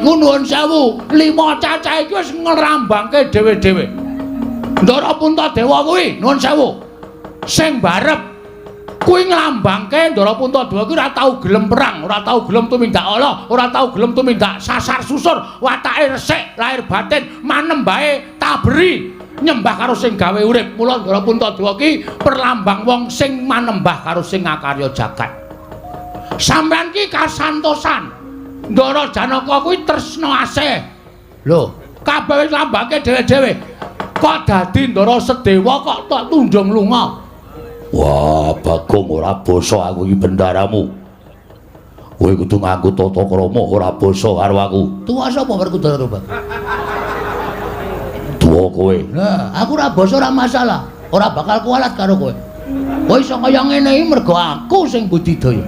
Nuwun sewu, 5 cacah iki wis ngrambangke dhewe-dhewe. Ndara Puntadewa kuwi nuwun sewu. Sing barep kuwi nglambangke Ndara Puntadewa kuwi ora tau gelem perang, ora tau gelem tumindak ala, ora tau gelem tumindak sasar susur, watake resik, lahir batin manembahe taberi. Nyembah karo sing gawe urip. Mula Ndara Puntadewa ki perlambang wong sing manembah karo sing ngakarya jagat. Sampeyan ki kasantosan. Ndara Janaka kuwi tresna asih. Lho, kabeh wis lambangke dhewe-dhewe. Kok dadi Ndara Sedewa kok tok tunjung lunga? Wah, Bagong ora basa aku iki bendaramu. Kowe kudu nganggo tata krama ora basa karo aku. Tuwa sapa Werkudara, Bang? Tuwa kowe. Nah, aku ora basa ora masalah. Ora bakal kualat karo kowe. Kowe iso kaya ngene iki mergo aku sing budidaya.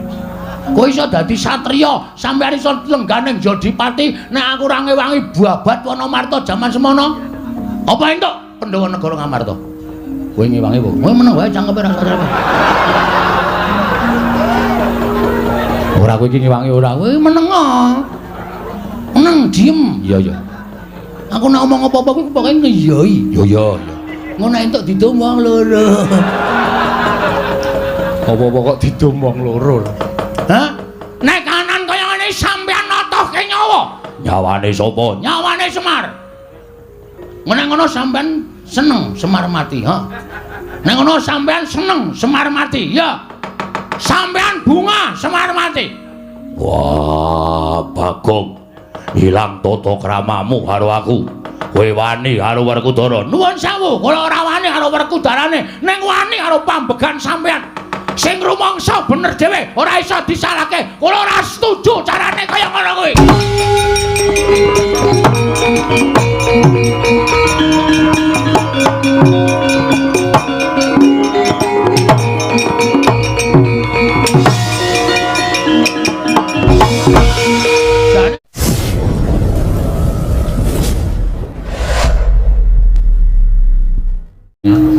Kowe iso dadi satriya, sampeyan iso lengganing Jodipati, nek aku ora ngewangi babat Wanamarta jaman semono. Apa entuk Pandhawa negara Ngamarta? Kowe ngewangi apa? Kowe meneng wae cangkepe ra sadar. Ora kowe iki ngewangi ora, kowe meneng. Meneng diem. Iya ya. Aku nek ngomong apa-apa kuwi pokoke ngiyoi. Yo yo yo. Ngono entuk didum wong loro. Apa-apa kok didum wong loro. Hah? Nek kanan kaya ngene sampeyan notohke nyawa. Nyawane sapa? Nyawane Semar. Nek ngono sampeyan seneng Semar mati, ha? Nek ngono sampeyan seneng Semar mati, ya. Sampeyan bunga Semar mati. Wah, Bagong. Hilang tata kramamu karo aku. Kowe wani karo Werkudara. Nuwun sewu, kula ora wani karo Werkudarane, ning wani karo pambegan sampeyan. Sing rumangsa bener dhewe, ora iso disalahke. Kula ora setuju carane kaya ngono kuwi.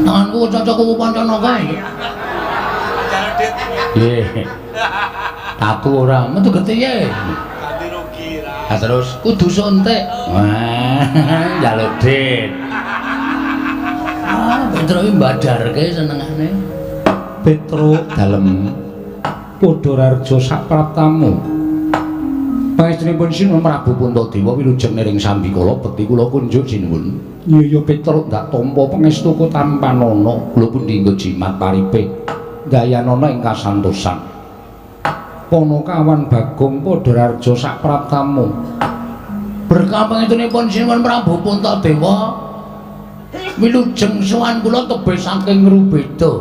Tanganku cocok kuku Pancanaka. Nggih. Aku ora metu getihe. Ganti rugi ra. Ha terus kudu suntik. Wah, njaluk dit. Ah, Petro iki mbadarke senengane. Petro dalem padha rarja sak praptamu. Pangestunipun Sinuwun Prabu Puntadewa wilujeng nering sambikala bekti kula kunjuk Sinuwun. Iya Petro ndak tampa pangestuku tanpa nono. Kula pundi nggo jimat paripe. Dayanana ing kasantosan. Panakawan Bagong padha rarja sak praptamu. Berkah pangestunipun Sinuwun Prabu Puntadewa wilujeng sowan kula tebih saking Rubeda.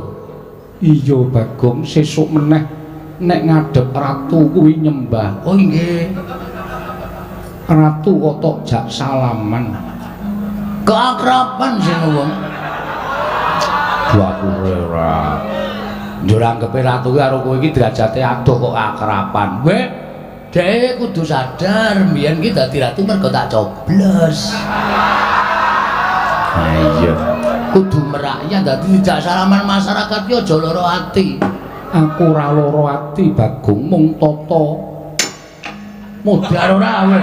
Iya Bagong sesuk meneh nek ngadhep ratu kuwi nyembah. Oh nggih. Ratu kok tok jak salaman. Keakraban Sinuwun. Aku ora. Njur anggepe ratu ki karo kowe iki derajate adoh kok akraban. Kowe dhewe kudu sadar mbiyen ki dadi ratu mergo tak coblos. Ha iya. Kudu merakyat dadi tidak salaman masyarakat ki aja lara ati. Aku ora lara ati Bagong mung tata. Mudhar ora kowe.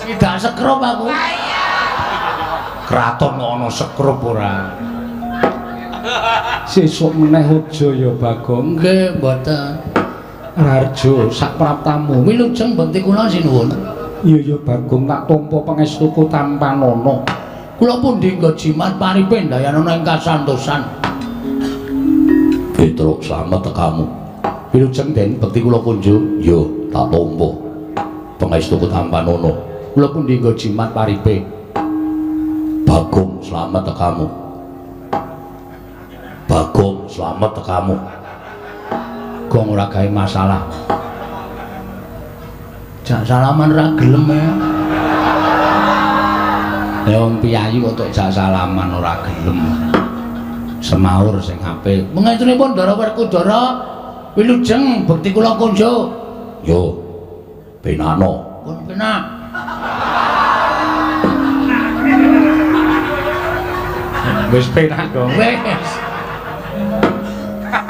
Tidak sekrup aku. Kraton kok ana sekrup ora. Sesuk meneh aja ya Bagong. Nggih, mboten. Rarja sak praptamu. Wilujeng bekti kula Sinuwun. Iya ya Bagong tak tampa pangestuku tanpa nono. Kula pundi nggo jimat paripe dayanana ing kasantosan. Petro slamet tekamu. Wilujeng den bekti kula kunjuk. Yo, tak tampa pangestuku tanpa nono. Kula pundi nggo jimat paripe. Bagong slamet tekamu. Bagong slamet tekamu. Gong ora gawe masalah. Jak salaman ra gelem ya. Ya wong piyayi kok tok jak salaman ora gelem. Semaur sing apik. Mengentunipun Ndara Werkudara wilujeng bekti kula kunjuk. Yo, penano. Pun penak. Wis penak dong. Wis.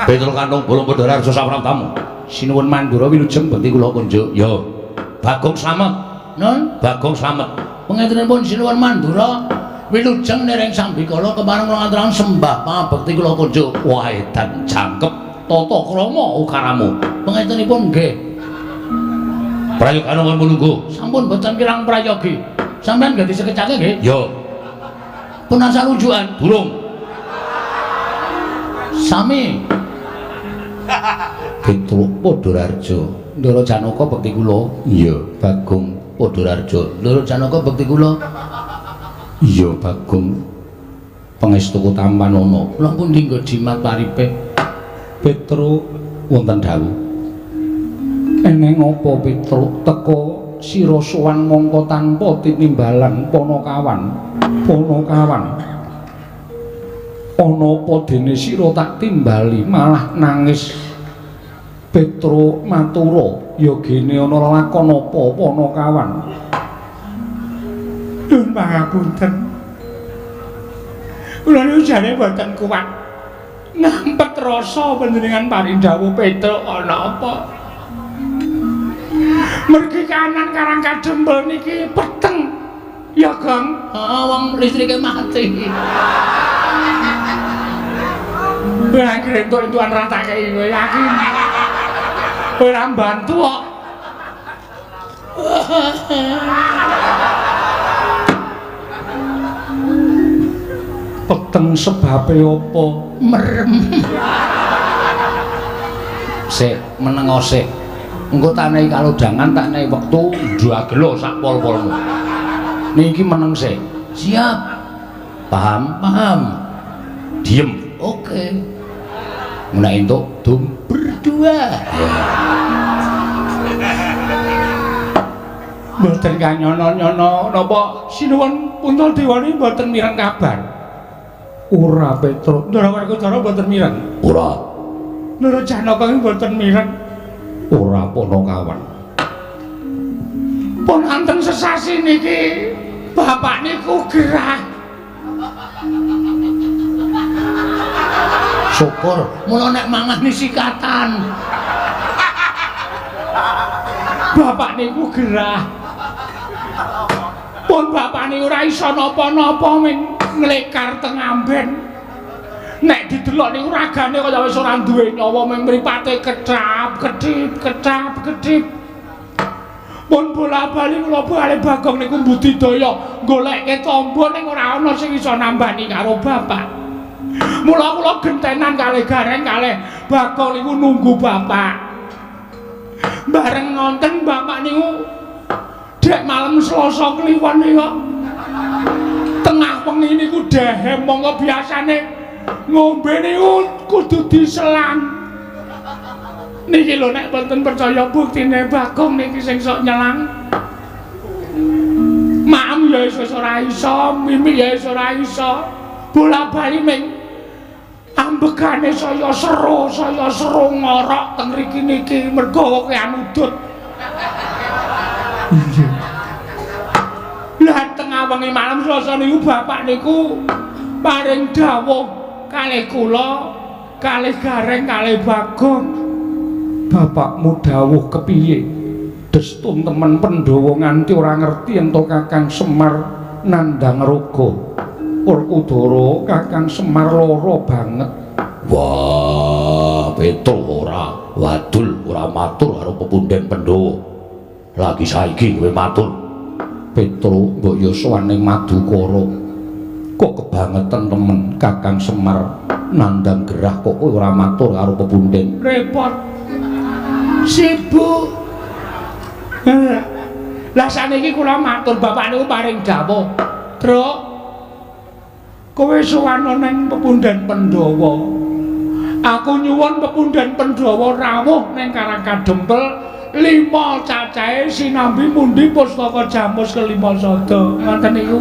Petro kantong bolong padha rarja sak praptamu. Sinuwun Mandura wilujeng bekti kula kunjuk. Ya, Bagong Slamet. Nun, Bagong Slamet. pengetenipun Sinuwun Mandura wilujeng nering sambikala kemareng ngaturaken sembah pangabekti kula kunjuk. Wah, edan jangkep. Tata krama ukaramu. Pengetenipun nggih. Prayogan wong menunggu. Sampun boten kirang prayogi. Sampeyan ganti sekecake nggih. Ya, Pun asal rujukan. durung. Sami Petruk Padhararja. Ndara Janaka bekti kula. Iya, Bagong Padhararja. Ndara Janaka bekti kula. iya Bagong. Pangestu Tampanana. Kula pundi nggo jimat paripe. Petruk wonten dawuh. Eneng apa Petruk teka sira sowan mangka tanpa tinimbalan Panakawan. Panakawan. Ana apa dene sira tak timbali malah nangis. Petruk matura, ya gene ana lakon apa Panakawan. Nuwun pangapunten. Kula niku jane boten kuat. Ngampet rasa panjenengan parindhawuh Petruk ana apa? Mergi kanan karang kadempel niki peteng. Ya, Kang. Heeh, wong listrike mati. Ora krentuk-entukan ratake kowe yakin. Ora mbantu kok. Peteng sebabe apa? Merem. Sik, menengo sik. Engko tak nehi kalodhangan, tak nehi wektu ndagelo sak pol-polmu. Niki meneng sik. Siap. Paham? Paham. Diem. Oke. Menak entuk dum berdua. Mboten kanyono-nyono napa sinuwun Puntadewa niki mboten mireng kabar. Ora Petruk, Ndara Werkudara mboten mireng. Ora. Ndara Janaka niki mboten mireng. Ora Panakawan. Pun anten sesasi niki bapak niku gerah. Syukur, mula nek mangan sikatan. Bapak niku gerah. Pun bapak niku ora iso napa-napa ming nglekar teng amben. Nek didelok niku ragane kaya wis ora duwe nyawa ming mripate kedap-kedip, kedap-kedip. Pun bola-bali kula bali Bagong niku budidaya goleke tamba ning ora ana sing iso nambani karo bapak. Mula kula gentenan kalih Gareng kalih Bagong niku nunggu bapak. Bareng nonton bapak niku dek malam Selasa kliwon niku tengah wengi niku dehem monggo biasane ngombe niku kudu diselang. Niki lho nek mboten percaya buktine Bagong niki sing sok nyelang. Maem ya wis ora iso, mimik ya wis ora iso. Bola-bali ming ambegane saya seru ngorok teng mriki niki mergo kean udut. Lah tengah wengi malam Selasa niku bapak niku paring dawuh kalih kula, kalih Gareng, kalih Bagong. Bapakmu dawuh kepiye? Destun temen Pandhawa nganti ora ngerti ento Kakang Semar nandhang raga. Werkudara Kakang Semar lara banget. Wah, Petruk ora wadul, ora matur karo pepunden Pandhawa. Lagi saiki kowe matur. Petruk mbok ya sowan ning Madukara. Kok kebangetan temen Kakang Semar nandhang gerah kok kowe ora matur karo pepunden. Repot. Sibuk. Lah saniki kula matur bapak niku paring dawuh. Truk. Kowe sowan ning pepunden Pandhawa. Aku nyuwun pepunden Pandhawa rawuh ning Karang Kadempel 5 cacahe sinambi mundi pustaka Jamus kelima sada. Ngoten niku.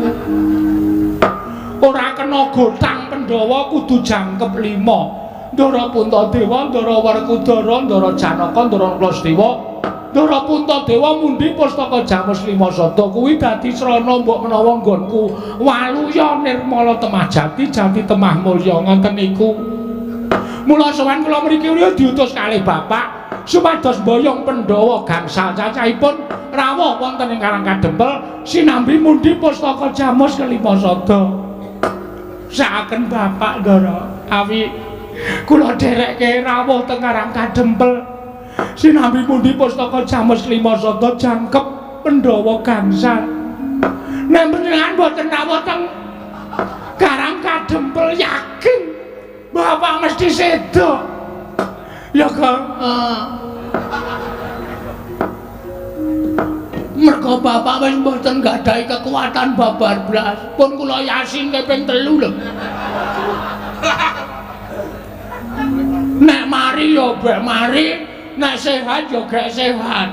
Ora kena gotang Pandhawa kudu jangkep 5. Ndara Puntadewa, Ndara Werkudara, Ndara Janaka, Ndara Klasdewa, Ndara Puntadewa mundi pustaka Jamus lima sada kuwi dadi srana mbok menawa nggonku Waluya Nirmala Temah Jati, Jati Temah Mulya ngoten niku. Mula sowan kula mriki diutus kalih bapak supados boyong Pandhawa gangsal cacahipun rawuh wonten ing Karang Kadempel sinambi mundi pustaka Jamus kelima sada. Saken Bapak Ndara, awi kula dherekke rawuh teng Karang Kadempel sinambi mundi pustaka Jamus kelima sada jangkep Pandhawa gangsal. Nek panjenengan boten rawuh teng Karang Kadempel yakin Bapak mesti sedo. Ya kan? Mergo Bapak wis mboten gadahi kekuatan babar blas. Pun kula yasin ping 3 lho. Nek mari ya bek mari, nek sehat ya gek sehat.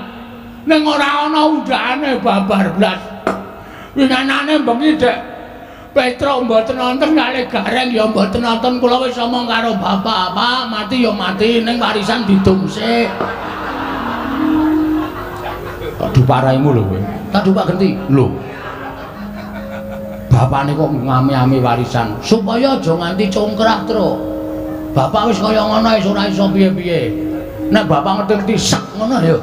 Ning ora ana undhane babar blas. Winganane bengi Dek Petro mboten nonton kalih gareng ya mboten nonton, kula wis omong karo Bapak, Pak, mati ya mati ning warisan didungsik. Tak diparaimu lho kowe. Tak dupak genti. Lho. Bapakne kok ngami-ami warisan supaya aja nganti congkrah tro. Bapak wis kaya ngono wis ora iso piye-piye. Nek bapak ngerti sak ngono ya.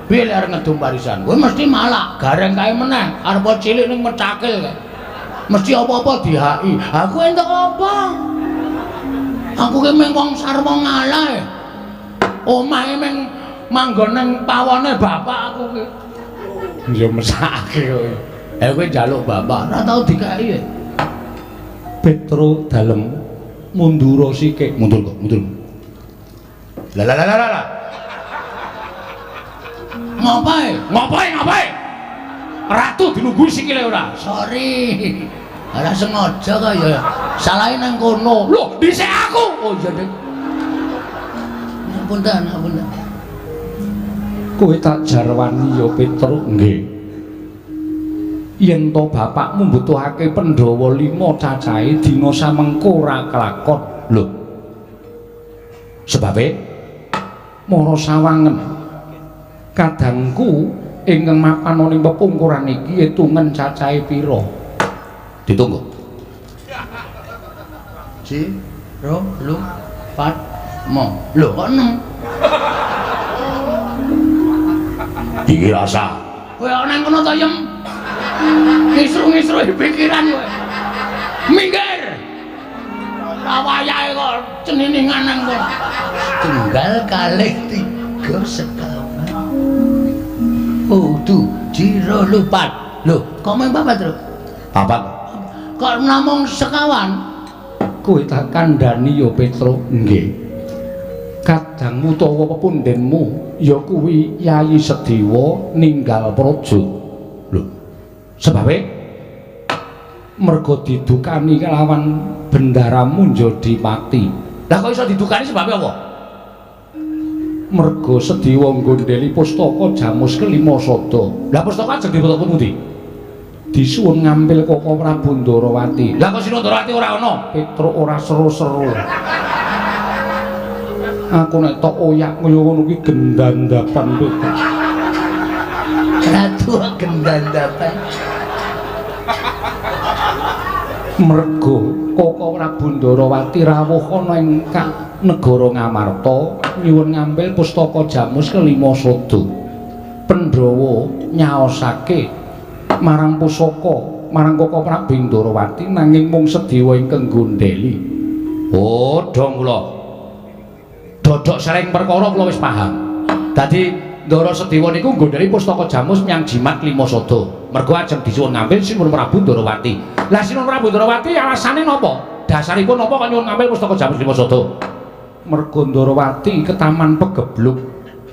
Piye lek arep ngedum warisan? Kowe mesti malak, gareng kae meneh, arep cilik ning mecakil kae. Mesti apa-apa dihaki. Aku entuk apa? Aku ki mung wong sarwa ngalah. Omahe mung manggon ning pawone bapak aku ki. Ya mesake kowe. Kowe njaluk bapak, ora tau dikai. Petro dalem mundur sithik. Mundur kok, mundur. Lah. Ngapain? Ratu dinunggu sikile ora. Sorry. Ora sengaja kaya. Salahe nang kono. Loh, dhisik aku. Oh iya, Dik. Apunten. Kowe tak jarwani ya Petro. Nggih. Yen to bapakmu mbutuhake Pandhawa 5 cacahe dina samengko ora kelakon. Lho. Sebabe mara sawangen kadangku ingkang mapan ning pepungkuran iki etungen cacahe pira? Ditunggu. Ji, ro, lu, pat, mo. Lho kok 6? Iki rasa. Kowe nang kono to yem. Ngisru-ngisru pikiran kowe. Minggir. Rawayahe kok ceniningan nang kono. Tunggal kalih 3 sekawan. Oh, tu, jiro lupat. Loh, kok main papat, Tru? Papat. Kok namung sekawan? Kowe tak kandhani ya Petro. Nggih. Kadangmu utawa pepundenmu ya kuwi Yayi Sediwa ninggal praja. Lho. Sebabe mergo didukani kelawan bendaramu Jodipati. Lah kok iso didukani sebabe apa? Mergo Sediwa nggondheli pustaka Jamus kelima sada. Lah pustaka ajeng dipethuk pundi? Disuwun ngambil Koko Prabu Ndarawati. Lah kok Sina Ndarawati ora ana? Petro ora seru-seru. Aku nek tok oyak kaya ngono kuwi gendandapan Petro. Ratu gendandapan. Mergo Koko Prabu Ndarawati rawuh ana ing negara Ngamarta nyuwun ngambil pustaka Jamus kelima sada. Pandhawa nyaosake marang pusaka marang Koko Prabu Ndarawati nanging mung Sediwa ingkang nggondheli. Oh, dong kula. Dodok sering perkara kula wis paham. Dadi Ndara Sediwa niku nggondheli pustaka Jamus nyang jimat 5 sada. Mergo ajeng disuwun ngambil Sinun Prabu Ndarawati. Lah Sinun Prabu Ndarawati alasane napa? Dasaripun napa kok nyuwun ngambil pustaka Jamus 5 sada? Mergo Ndarawati ketaman pegebluk.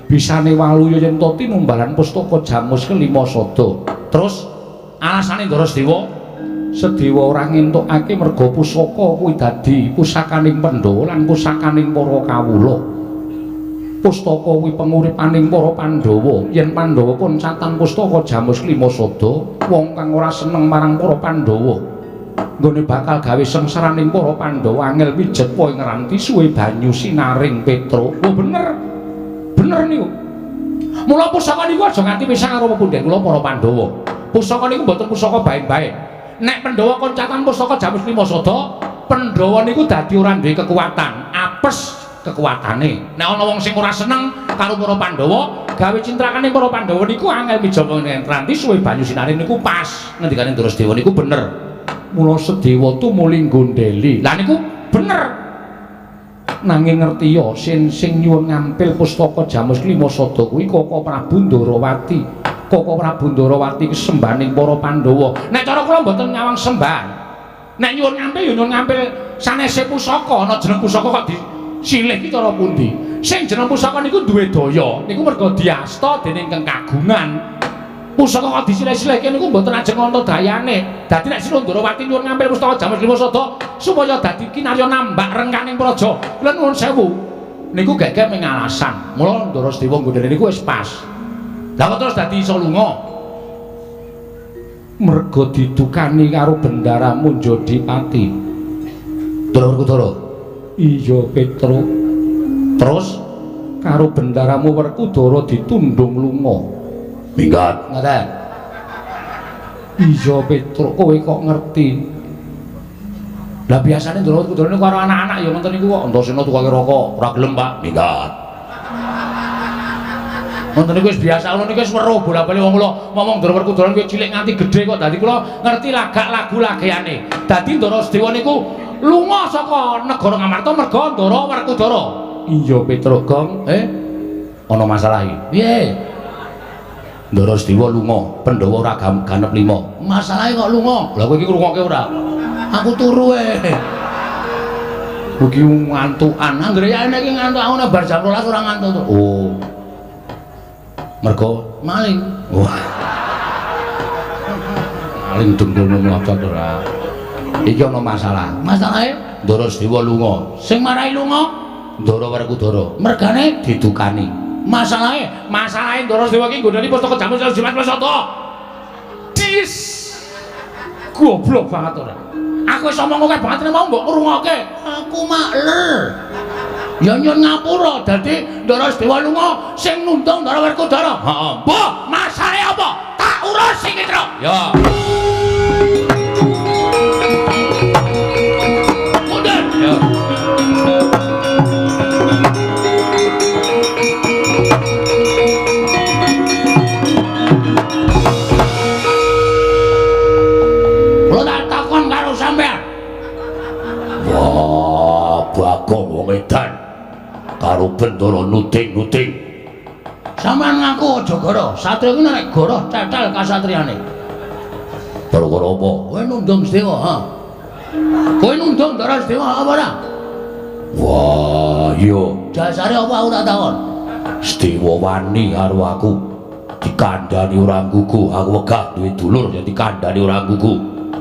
Bisane waluya yen to tinumbalan pustaka Jamus kelima sada. Terus alasane Ndara Sediwa ora ngentukake mergo pusaka kuwi dadi pusakaning Pandhawa lan pusakaning para kawula. Pustaka kuwi penguripaning para Pandhawa. Yen Pandhawa pun catang pustaka Jamus kelima sada, wong kang ora seneng marang para Pandhawa nggone bakal gawe sengsaraning para Pandhawa angel pijet poe ngranti suwe banyu sinaring Petro. Oh bener niku. Mula pusaka niku aja nganti pisah karo pepunden kula para Pandhawa. Pusaka niku mboten pusaka bae-bae. Nek Pandhawa kon catang pustaka Jamus 5 sada, Pandhawa niku dadi ora duwe kekuatan, apes kekuatane. Nek ana wong sing ora seneng karo para Pandhawa, gawe cintrakane para Pandhawa niku angel mijaba nentranti suwe banyu sinare niku pas. Ngendikane Drasdewa niku bener. Mula Sedewa tumuli nggondheli. Lah niku bener. Nanging ngerti ya sing nyuwun ngampil pustaka Jamus Klima Sada kuwi Kaka Prabu Ndarawati. Kaka Prabu Ndarawati ki sembahaning para Pandhawa. Nek cara kula mboten nyawang sembahan. Nek nyuwun ngampil ya nyuwun ngampil sanese pusaka, ana jeneng pusaka kok disilih ki cara pundi? Sing jeneng pusaka niku duwe daya, niku merga diasta dening Kang Kagungan. Pusaka kok disilih-silihke niku mboten ajeng wonten dayane. Dadi nek Sira Ndarawati nyuwun ngampil pustaka Jamus Klima Sada supaya dadi kinarya nambak rengkaning praja. Kula nuwun sewu. Niku gek-gek ming alasan. Mula Drasdewa nggondhene niku wis pas. Lah kok terus dadi iso lunga? Merga didukani karo bendaramu Jodipati. Dara Werkudara. Iya, Petro. Terus karo bendaramu Werkudara ditundung lunga. Minggat. Ngoten. Iya, Petro, kowe kok ngerti. Lah biasane Dara Werkudara niku karo anak-anak ya ngoten niku kok. Antasena tukake rokok, ora gelem, Pak. Minggat. Ngoten niku wis biasa, ngono niku wis weruh bola-bali wong kula ngomong Dara Werkudara kuwi cilik nganti gedhe kok. Dadi kula ngerti lagak lagu lageane. Dadi Drasdewa niku lunga saka negara Ngamarta merga Dara Werkudara. Iya, Petro, Gong. Ana masalah iki. Piye? Drasdewa lunga, Pandhawa ora ganep 5. Masalahe kok lunga? Lah kowe iki ngrungokke ora? Aku turu Mugi ngantukan. Anggere ya iki ngantuk aku nek bar jam 12 ora ngantuk to. Oh. Mergo maling. Wah. Maling dengkul mlocot ora. Iki ana masalah. Masalahe Drasdewa lunga. Sing marahi lunga Dara Werkudara. Mergane didukani. Masalahe Drasdewa iki nggonani pustaka Jamus Klima Sada. Dis. Goblok banget ora. Aku wis omong akeh banget nek mau mbok ngrungokke. Aku makler. Ya nyun ngapura dadi Drasdewa lunga sing nundung Dara Werkudara. Heeh. Mbah, masalahe apa? Tak urus iki, Tru. Ya. Mundur. Ya. Bagong wong edan karo Bendara nuting-nuting. Sampeyan ngaku aja goro, satria kuwi nek goro cetel kasatriane. Perkara apa? Kowe nundung Sedewa, ha. Kowe nundung Drasdewa apa ora? Wah, iya. Dasare apa aku tak takon? Sedewa wani karo aku. Dikandhani ora nggugu, aku wegah duwe dulur jadi dikandhani ora nggugu.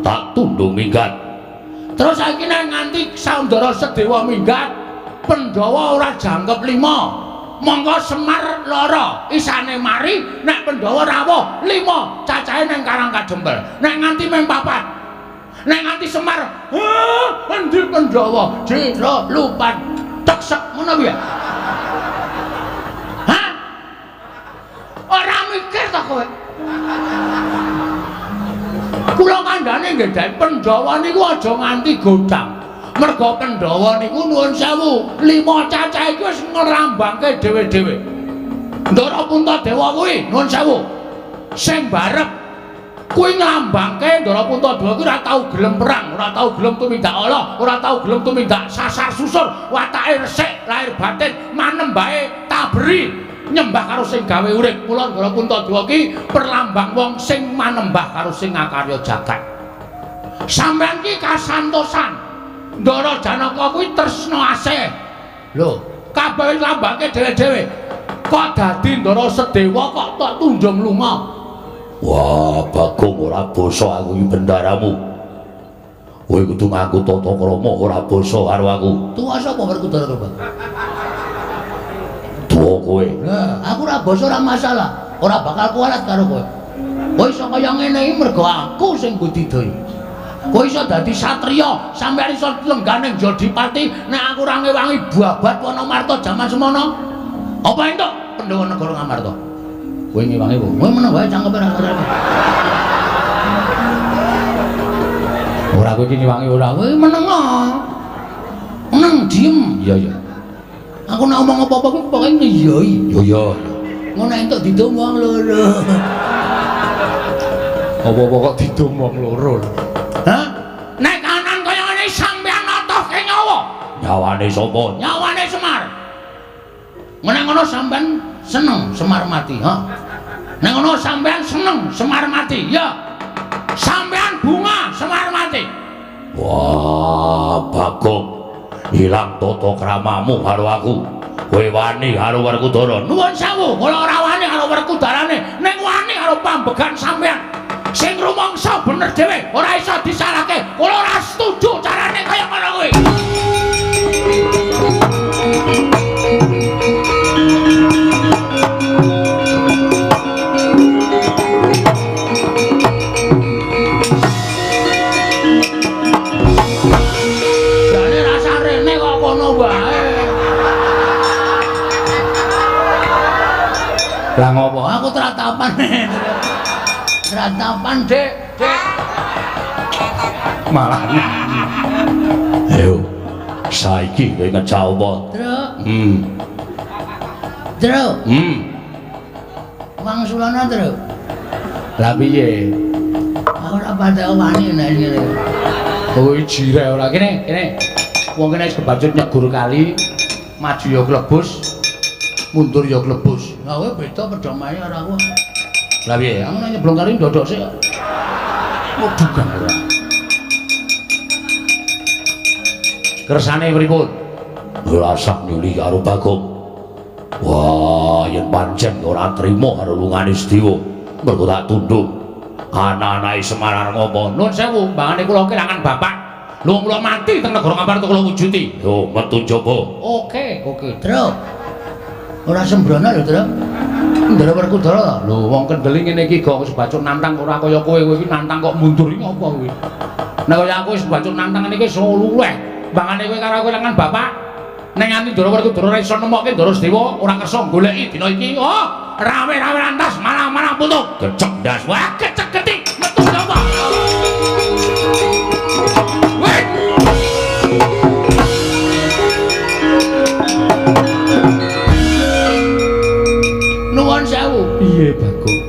Tak tundung minggat. Terus saiki nek nganti saudara Sedewa minggat, Pandhawa ora jangkep 5. Monggo Semar lara, isane mari nek Pandhawa rawuh 5, cacahe ning Karang Kadempel. Nek nganti mung 4. Nek nganti Semar, endi Pandhawa? Jira lupat teksek ngono kuwi ya. Hah? Ora mikir to kowe? Kula kandhane nggih Dek, Pandhawa niku aja nganti godang. Merga Pandhawa niku nuwun sewu, 5 cacahe iki wis ngrambangke dhewe-dhewe. Ndara Puntadewa kuwi nuwun sewu. Sing barep kuwi nglambangke Ndara Puntadewa kuwi ora tau gelem perang, ora tau gelem tumindak ala, ora tau gelem tumindak sasar susur, watake resik, lahir batin manembahe taberi. Nyembah karo sing gawe urip. Mula Ndara Puntadewa ki perlambang wong sing manembah karo sing ngakarya jagat. Sampeyan ki kasantosan. Ndara Janaka kuwi tresna asih. Lho, kabeh lambake dhewe-dhewe. Kok dadi Ndara Sedewa kok tak tunjung lunga? Wah, Bagong ora basa aku iki bendaramu. Kowe kudu nganggo tata krama ora basa karo aku. Tuwa sapa Werkudara kok? Tuwa kowe. Lah, aku ora basa ora masalah. Ora bakal kualat karo kowe. Kowe iso kaya ngene iki mergo aku sing budidaya. Kowe iso dadi satriya, sampeyan iso lenggane Jodipati, nek aku ora ngewangi babat Wonomarta jaman semono. Apa entuk Pandhawa negara Ngamarta? Kowe ngewangi kok. Kowe meneng wae cangkepe ora keren. Ora kowe iki ngewangi ora, kowe meneng. Meneng diem. Iya, iya. Aku nek ngomong apa-apa kuwi pokoke ngiyoi. Yo yo. Ngono entuk didum wong loro. Apa-apa kok didum wong loro. Hah? Nek kanan kaya ngene sampean notohke nyawa. Nyawane sapa? Nyawane Semar. Nek ngono sampean seneng Semar mati, ha? Nek ngono sampean seneng Semar mati, ya. Sampean bunga Semar mati. Wah, Bagong. Hilang tata kramamu karo aku. Kowe wani karo Werkudara. Nuwun sewu, kula ora wani karo Werkudarane, ning wani karo pambegan sampean. Sing rumangsa bener dhewe, ora iso disalahke. Kula ora setuju carane kaya ngono kuwi. Jane rasa rene kok kono wae. Lah ngopo? Aku tratapan. Tratapan, Dik. Dik. Malah Ayo. Saiki kowe ngecah apa? Truk, Hmm. truk. Hmm. Sulana, Truk. lah piye? Aku ora patek wani nek ngene. Kowe jire ora kene. Wong kene wis kebacut nyegur kali, maju ya klebus, mundur ya klebus. Lah kowe beda padha mae ora aku. Lah piye? Aku nek nyeblong kali ndodok sik. Kok dugang ora? Kersane pripun? Rasa nyuli karo Bagong. Wah, yen pancen ora trima karo lungane Sediwa, mergo tak tunduk. Anak-anake Semar ngopo? Nuwun sewu, mbangane kula kelangan bapak. Lho kula mati teng negara Ngampar kula wujuti. Yo, metu njaba. Oke, Truk. Ora sembrono lho, Truk. Ndara Werkudara. Lho, wong kendeli ngene iki kok wis bacuk nantang ora kaya kowe iki nantang kok mundur iki apa kuwi? Nek kaya aku wis bacuk nantang ngene iki iso luweh. Mbangane kowe karo kelangan bapak. Ning nganti Ndara Werkudara ora iso nemokke Ndara Sediwa, ora kersa goleki dina iki. Oh, rame-rame lantas malah putuk. Kecek ndas. Wah, kecek-ketik metu njaba. Weh. Nuwun sewu. Piye, Bagong?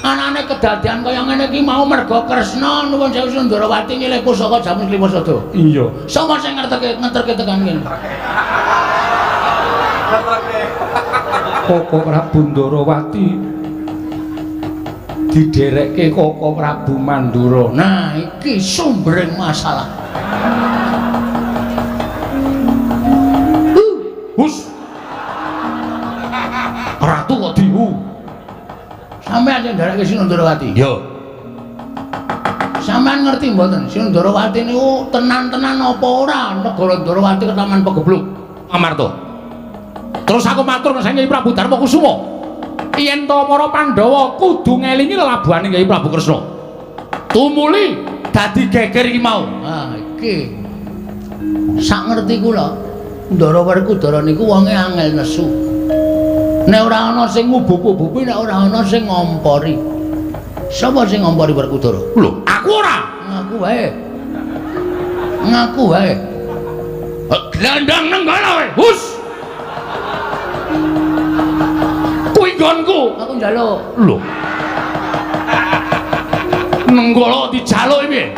Anane kedadian kaya ngene iki mau merga Kresna nuwun sewu Sundarawati nyilih pusaka jaman Klimasada. Iya. Sapa sing ngeterke tekan kene? Koko Prabu Ndarawati diderekke Koko Prabu Mandura. Nah, iki sumbering masalah. Hus. Ratu kok dihu. Sampeyan sing nderekke Sundarawati. Yo. Sampeyan ngerti mboten Sundarawati niku tenan-tenan apa ora negara Ndarawati ketaman pegebluk. Amarta. Terus aku matur nang Nyai Prabu Darmakusuma. Yen to para Pandhawa kudu ngelingi lelabuhane Nyai Prabu Kresna. Tumuli dadi geger iki mau. Ah, iki. Sak ngerti kula, Ndara Werkudara niku wonge angel nesu. Nek ora ana sing ngubup-ubupi, nek ora ana sing ngompori. Sapa sing ngompori Werkudara? Lho, aku ora. Ngaku wae. Ngaku wae. Glandang nenggala wae. Hus. Kuwi nggonku. Aku njaluk. Lho. Nenggala dijaluk piye?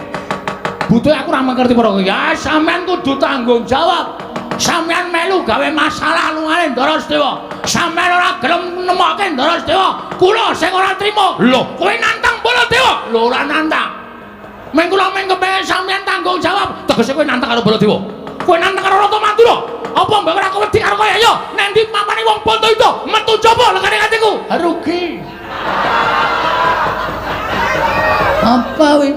Butuhe aku ora mengerti para kowe. Ya sampean kudu tanggung jawab. Sampean melu gawe masalah lungane Ndara Sediwa. Sampean ora gelem nemokke Ndara Sediwa. Kula sing ora trima. Lho, Kowe nantang Baladewa. Lho ora nantang. Meng kula meng kepengin sampean tanggung jawab. tegese kowe nantang karo Baladewa. Kowe nantang karo Rata Mandura. Apa mbok ora wedi karo kowe ya? Nek ndi mamane wong Bondo itu metu jaba lekane atiku. Rugi. Apa wi?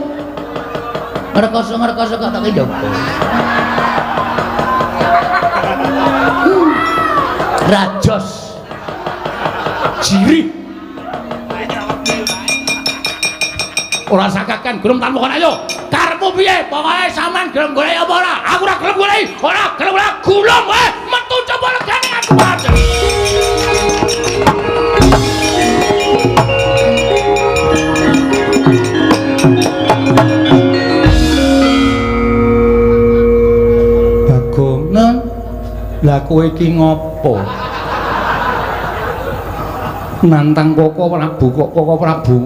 Ngerkoso kok tak ndok. Rajos. Jiri. Ora sakakan gelem tanpa kon ayo. Karepmu piye? Pokoke sampean gelem golek apa ora? Aku ora gelem golek. Ora gelem ora gulung wae. Metu coba legane aku aja. Bagong. Nun, Lah Lah kowe iki ngopo? Nantang Koko Prabu kok Koko Prabu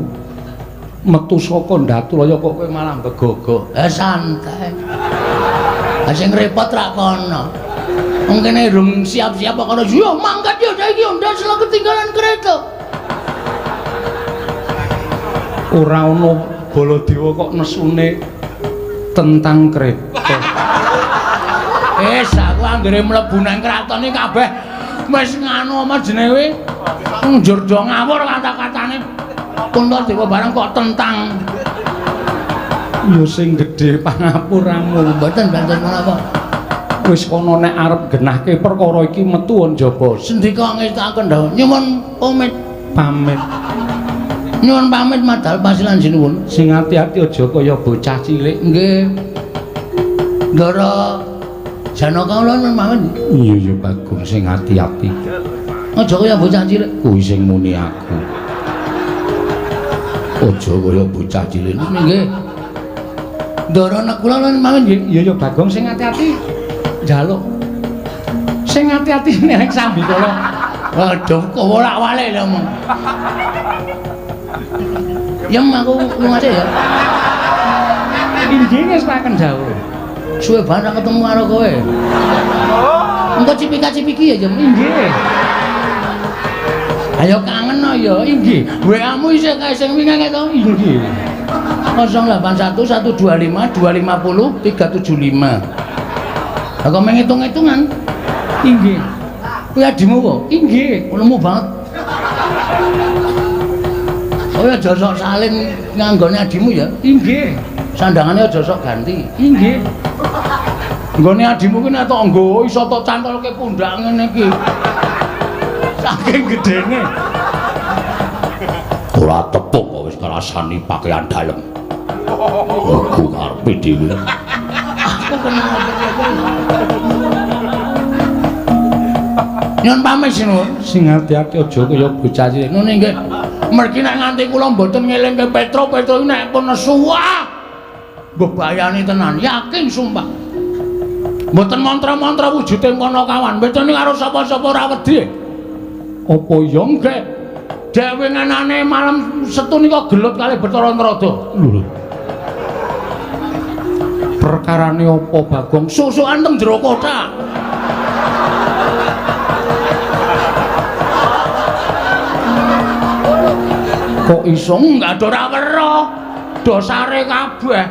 metu saka Ndaturaya kok kowe malah begogo. Santai. Lah sing repot ra kono. Wong kene durung siap-siap kok kono. Yo mangkat yo saiki yo ndas lho ketinggalan kereta. Ora ono Baladewa kok nesune tentang kereta. Aku anggere mlebu nang kraton iki kabeh wis nganu apa jenenge njur do ngawur kata-katane. Puntadewa barang kok tentang. Ya sing gedhe pangapuramu. Mboten banten menapa. Wis kono nek arep genahke perkara iki metu njaba. Sendika ngestaken dawuh nyuwun pamit. Nyuwun pamit madal pasilan sinuwun. Sing ati-ati aja kaya bocah cilik. Nggih. Ndara Janaka ulun pamit. Iya ya Bagong sing ati-ati. Aja kaya bocah cilik. Kuwi sing muni aku. Aja kaya bocah cilik. Nggih. Ndara nek kula ulun pamit nggih. Iya ya Bagong sing ati-ati. Njaluk. Sing ati-ati nek sambi kala. Waduh, kok wolak-walik lho mong. Yem aku lunga ya. Inggih ngestaken dawuh. Suwe banget ketemu karo kowe. Engko cipika-cipiki ya, Jem. Inggih. Ayo kangen no ya, inggih. WA-mu isih kae sing wingi to? Inggih. 081 125 250 375. Lah kok menghitung-hitungan? Inggih. Kuwi adimu kok? Inggih. Ulemu banget. Oh ya aja sok salin nganggone adimu ya. Inggih. Sandangane aja sok ganti. Inggih. Nggone adimu ki nek tok nggo iso tok cantolke pundak ngene iki. Saking gedene. Ora tepung kok wis ngrasani pakaian dalem. Aku karepe dhewe. Aku kena Nyun pamit sinuwun. Sing ati-ati aja kaya bocah cilik. Nune nggih. Mergi nek nganti kula mboten ngelingke Petro iki nek pun suwah. Bebayani tenan, yakin sumpah. Mboten mantra-mantra wujude kono kawan. Mboten karo sapa-sapa ora wedi. Apa ya Nggih. Dewe ngenane malam Setu nika gelut kalih Bathara Narada. lho? Perkarane apa Bagong? Susukan teng jero kotak. Kok iso Enggak ada ora weruh. Dosare kabeh.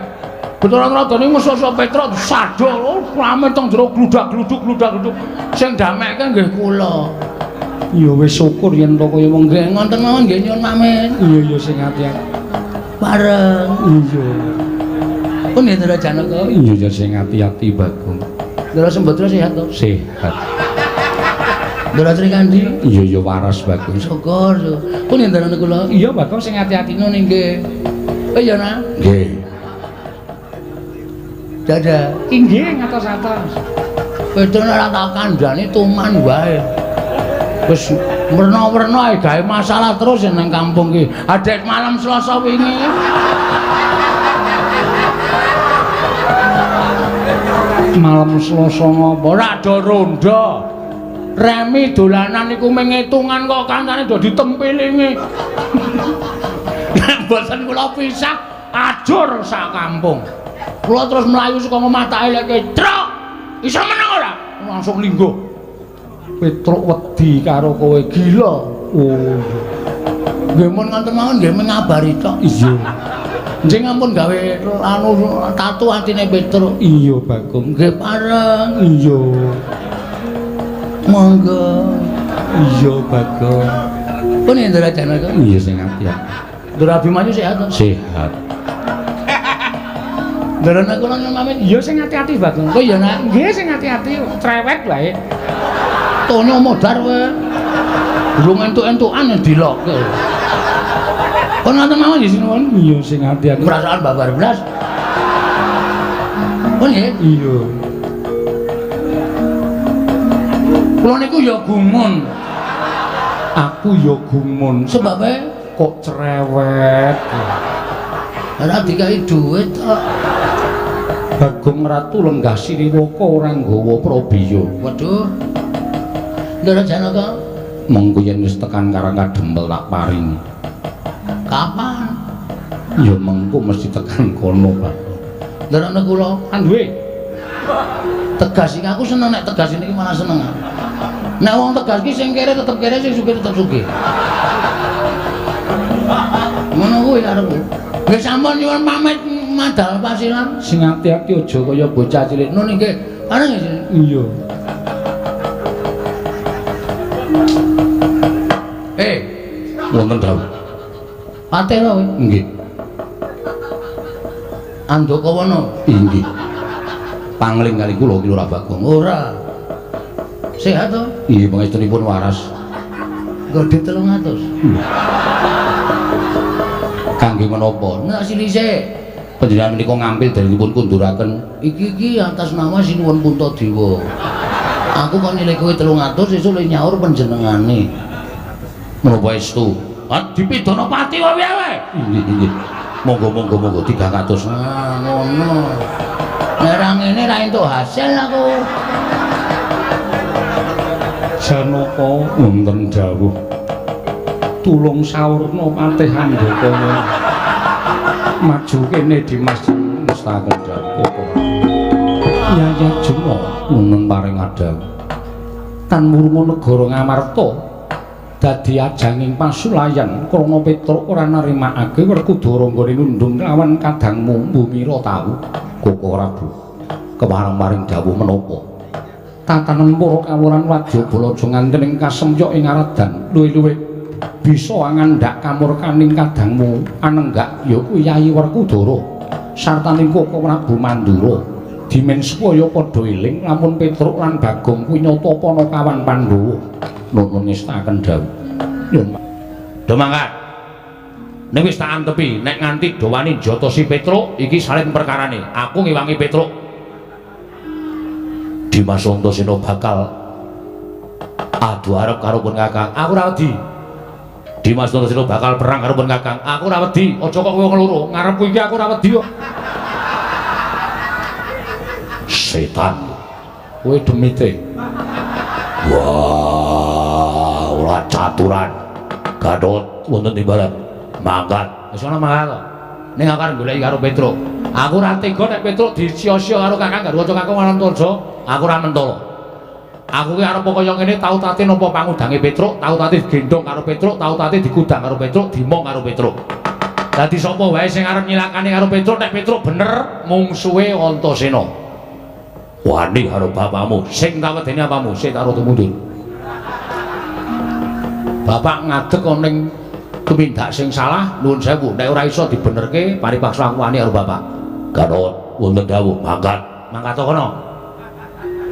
Bathara Narada niku musuh Petra sadol rame teng jero gludak-gluduk. Sing damekke nggih kula. ya wis syukur yen to kaya wong Nggih ngoten mawon nggih nyuwun pamit. iya ya sing ati-ati. Bareng. Iya. Pun ya Ndara Janaka. Iya ya sing ati-ati Bagong. Ndara Sembadra sehat to? Sehat. Ndara Srikandi. Iya ya waras Bagong. Syukur. Pun ya Ndara kula. Iya Bagong sing ati-ati Nune nggih. Oh iya nah. Nggih. Dadah. Inggih ngatos-atos. Petra ora tak kandhani tuman wae. Wis werna-werna ae gawe masalah terus nang kampung ki. Adek malam Selasa wingi. Malam Selasa ngopo? Ora do ronda. Remi dolanan iku mengitungan kok kancane do ditempilingi. Nek boten kula pisah ajur sak kampung. Kula terus mlayu saka omah tak eleke, "Truk, iso meneng ora?" Langsung linggo. Petruk wedi karo kowe gila. Oh. Nggih mun ngoten mawon nggih ngabari tok. Iya. Njing ampun gawe anu tatu atine Petruk. Iya Bagong. Nggih pareng. Iya. Monggo. Iya Bagong. Pun Indra Janaka. Iya sing ati-ati. Ndara Abimanyu sehat to? Sehat. Ndara nek kula nyamamit Iya sing ati-ati Bagong. kok ya nak Nggih sing ati-ati cerewet wae. tonyo modar wae. Durung entuk-entukan dilokke. Kon ngoten mawon nggih sinuwun. Iya sing ati-ati. Perasaan babar blas. Pun nggih. Iya. Kula niku ya gumun. Aku ya gumun. Sebabe Kok cerewet. ora dikai dhuwit tok. Bagong Ratu lenggah Sriwaka ora nggawa prabiya. Waduh. Ndara Janaka, mengko yen wis tekan Karang Kadempel tak paringi. Kapan? Ya mengko mesti tekan kono, Pak. Ndarane kula kan duwe. Tegas iki aku seneng nek tegas niki malah seneng. Nek wong tegas ki sing kere tetep kere, sing sugih tetep sugih. Ngono kuwi karepku. Nggih sampun nyuwun pamit madal pasilan. Sing ati-ati aja kaya bocah cilik. Nun nggih. Ana nggih? Iya. Wonten dawuh. Patera kowe? Nggih. Andaka wana? Inggih. Pangling kali kula ki ora Bagong. Ora. Sehat to? Iya, pangestunipun waras. Godhe 300. Kangge menapa? Nek silise panjenengan menika ngambil dari dipun kunduraken. Iki atas nama Sinuwun Puntadewa. Aku kok nilai kowe 300 sesuk le nyaur panjenengane. Menapa estu? Dipidana pati wae wae. Nggih. Monggo 300. Ah, ngono. Nek ra ngene ra entuk hasil aku. Janaka wonten dawuh. Tulung sawurna patih Handaka. Maju kene Dimas mestaken dawuh. Ya Juma nuwun paring adang. Kan murma negara Ngamarta dadi ajanging pasulayan krana Petruk ora narimakake Werkudara nggone nundung lawan kadangmu Bumira tau Koko Prabu kepareng-paring dawuh menapa tatanen para kawuran Wadyabala aja nganten ing kasemyok ing aradan luwih-luwih bisa ngandhak kamurkaning kadangmu anenggak ya kuwi Yayi Werkudara sartaning Koko Prabu Mandura dimen supaya padha eling lamun Petruk lan Bagong kuwi nyata Panakawan Pandhawa nuwun ngestaken dawuh. Nyuwun. Do mangkat. Nek wis tak antepi nek nganti dawani Jata si Petruk iki salin perkarane. Aku ngewangi Petruk. Dimas Antasena bakal adu arep karo pun Kakang. Aku ora wedi. Dimas Antasena bakal perang karo pun Kakang. Aku ora wedi. Aja kok kowe ngloro. Ngarepku iki aku ora wedi kok. Setan. Kowe demite. Wah, ora caturan. Gatot wonten timbalan. Mangkat. Wis ana mangkat to. Ning akar goleki karo Petruk. Aku ora tega nek Petruk disia-sia karo Kakang Garwaca Kakang Anantarja. Aku ora mentala. Aku ki arep kaya ngene tau tate nampa pangudange Petruk, tau tate digendhong karo Petruk, tau tate digudang karo Petruk, dimong karo Petruk. Dadi sapa wae sing arep nyilakane karo Petruk nek Petruk bener mungsuhe Antasena. Wani karo bapakmu, sing tak wedeni apamu, sik tak rada mundur. Bapak ngadeg ning tumindak sing salah, nuwun sewu, nek ora iso dibenerke, paripaksa aku wani karo bapak. Garot, wonten dawuh, mangkat. Mangkat to kono.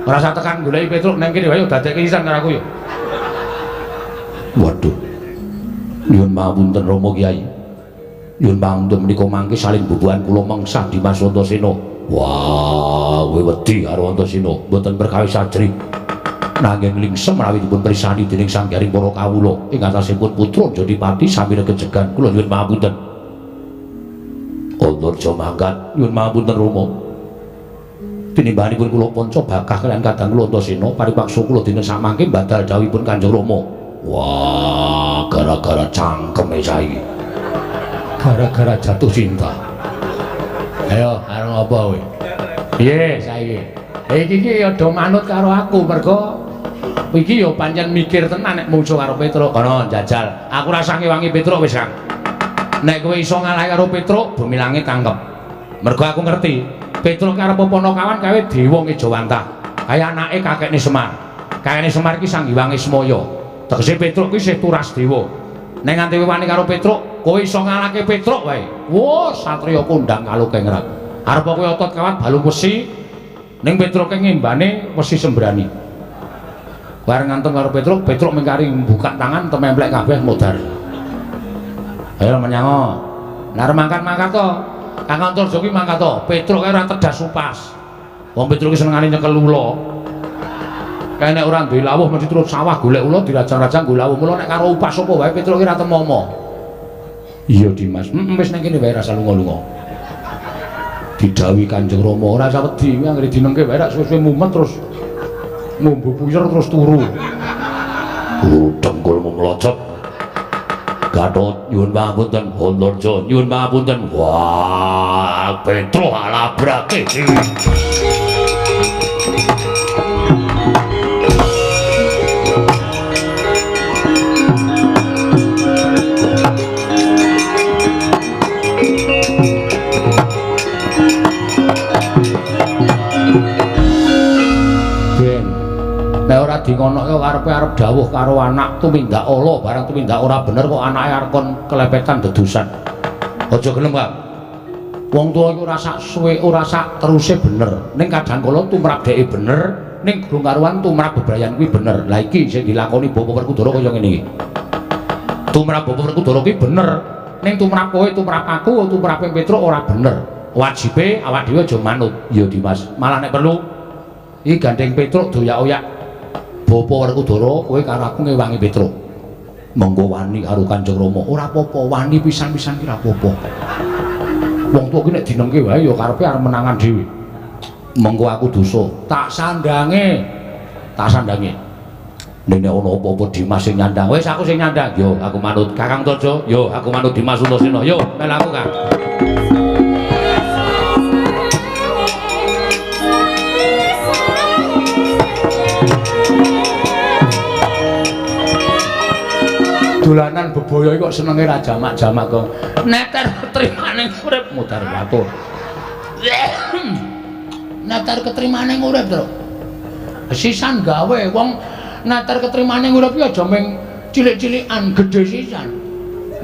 Ora usah tekan goleki Petruk nang kene wae dadekke isan karo aku ya. Waduh. Nyuwun pangapunten Rama Kyai. Nyuwun pangapunten menika mangke salin bubuhan kula mengsah Dimas Antasena. Wah, kowe wedi karo Antasena, mboten perkawis ajri. Nanging lingsem menawi dipun prisani dening sanggaring para kawula ing atasipun putra Jodipati sami regejegan kula nyuwun pangapunten. Antarja mangkat, nyuwun pangapunten Rama. Tinimbanipun kula panca bakah kaliyan kadang kula Antasena paripaksa kula dina samangke badal dawuhipun Kanjeng Rama. Wah, gara-gara cangkeme saiki. Gara-gara jatuh cinta. Ayo, arep apa kowe? Piye saiki? Iki ki ya do manut karo aku mergo iki ya pancen mikir tenan nek mungsuh karo Petruk. Kono jajal. Aku rasa ngewangi Petruk wis, Kang. Nek kowe iso ngalahi karo Petruk, bumi langit tangkep. Mergo aku ngerti, Petruk karo Panakawan kawe dewa Ngejawantah. Kaya anake kakekne Semar. Kakekne Semar ki Sang Hyang Ismaya. Tegese Petruk ki isih turas dewa. Nek nganti wani karo Petruk, kowe iso ngalahke Petruk wae. Wah, satriya kondang kalukengrat. Arep kowe otot kawat balung wesi ning Petruk ngembane wesi sembrani. Bareng ngantem karo Petruk, Petruk mengkari buka tangan tememplek kabeh modar. Ayo menyango. Nar mangkat-mangkat to. Kang Antarja ki mangkat to. Petruk kae ora tedas upas. Wong Petruk ki senengane nyekel ula. Kae nek ora duwe lawuh mesti terus sawah golek ula dirajang-rajang golek lawuh. Mula nek karo upas apa wae Petruk ki ora temomo. Iya Dimas, wis nang kene wae rasa lunga-lunga. Didhawuhi Kanjeng Rama ora usah wedi, anggere dinengke wae rak suwe-suwe mumet terus ngombe puyer terus turu. Dengkulmu melocot. Gatot nyuwun pangapunten, Hontorjo nyuwun pangapunten. Wah, Petro alabrake. Nek ora dingonoke karepe arep dawuh karo anak tumindak ala barang tumindak ora bener kok anake arep kon kelepetan dedusan. Aja gelem, Kang. Wong tuwa iku ora sak suwe ora sak teruse bener. Ning kadang kala tumrap dheke bener, ning durung karuan tumrap bebrayan kuwi bener. Lah iki sing dilakoni Bapak Werkudara kaya ngene iki. Tumrap Bapak Werkudara kuwi bener, ning tumrap kowe, tumrap aku, tumrap Petruk ora bener. Wajibe awak dhewe aja manut. Ya Dimas, malah nek perlu iki gandeng Petruk doyak-oyak. Bapak Werkudara kowe karo aku ngewangi Petruk. Monggo wani karo Kanjeng Rama. Ora apa-apa, wani pisan-pisan ki ora apa-apa. Wong tuwa ki nek dinengke wae ya karepe arep menangan dhewe. Monggo aku dosa, tak sandange. Tak sandange. Nek ana apa-apa Dimas sing nyandang, wis aku sing nyandang. Yo aku manut Kakang Tojo, yo aku manut Dimas Suntasena. Yo mel aku, Kang. Dolanan bebaya kok senenge ra jamak-jamak kok. Neter ketrimane urip mutar batur. Neter ketrimane urip, Tru. Sisan gawe wong neter ketrimane urip ya aja mung cilik-cilikan, gedhe sisan.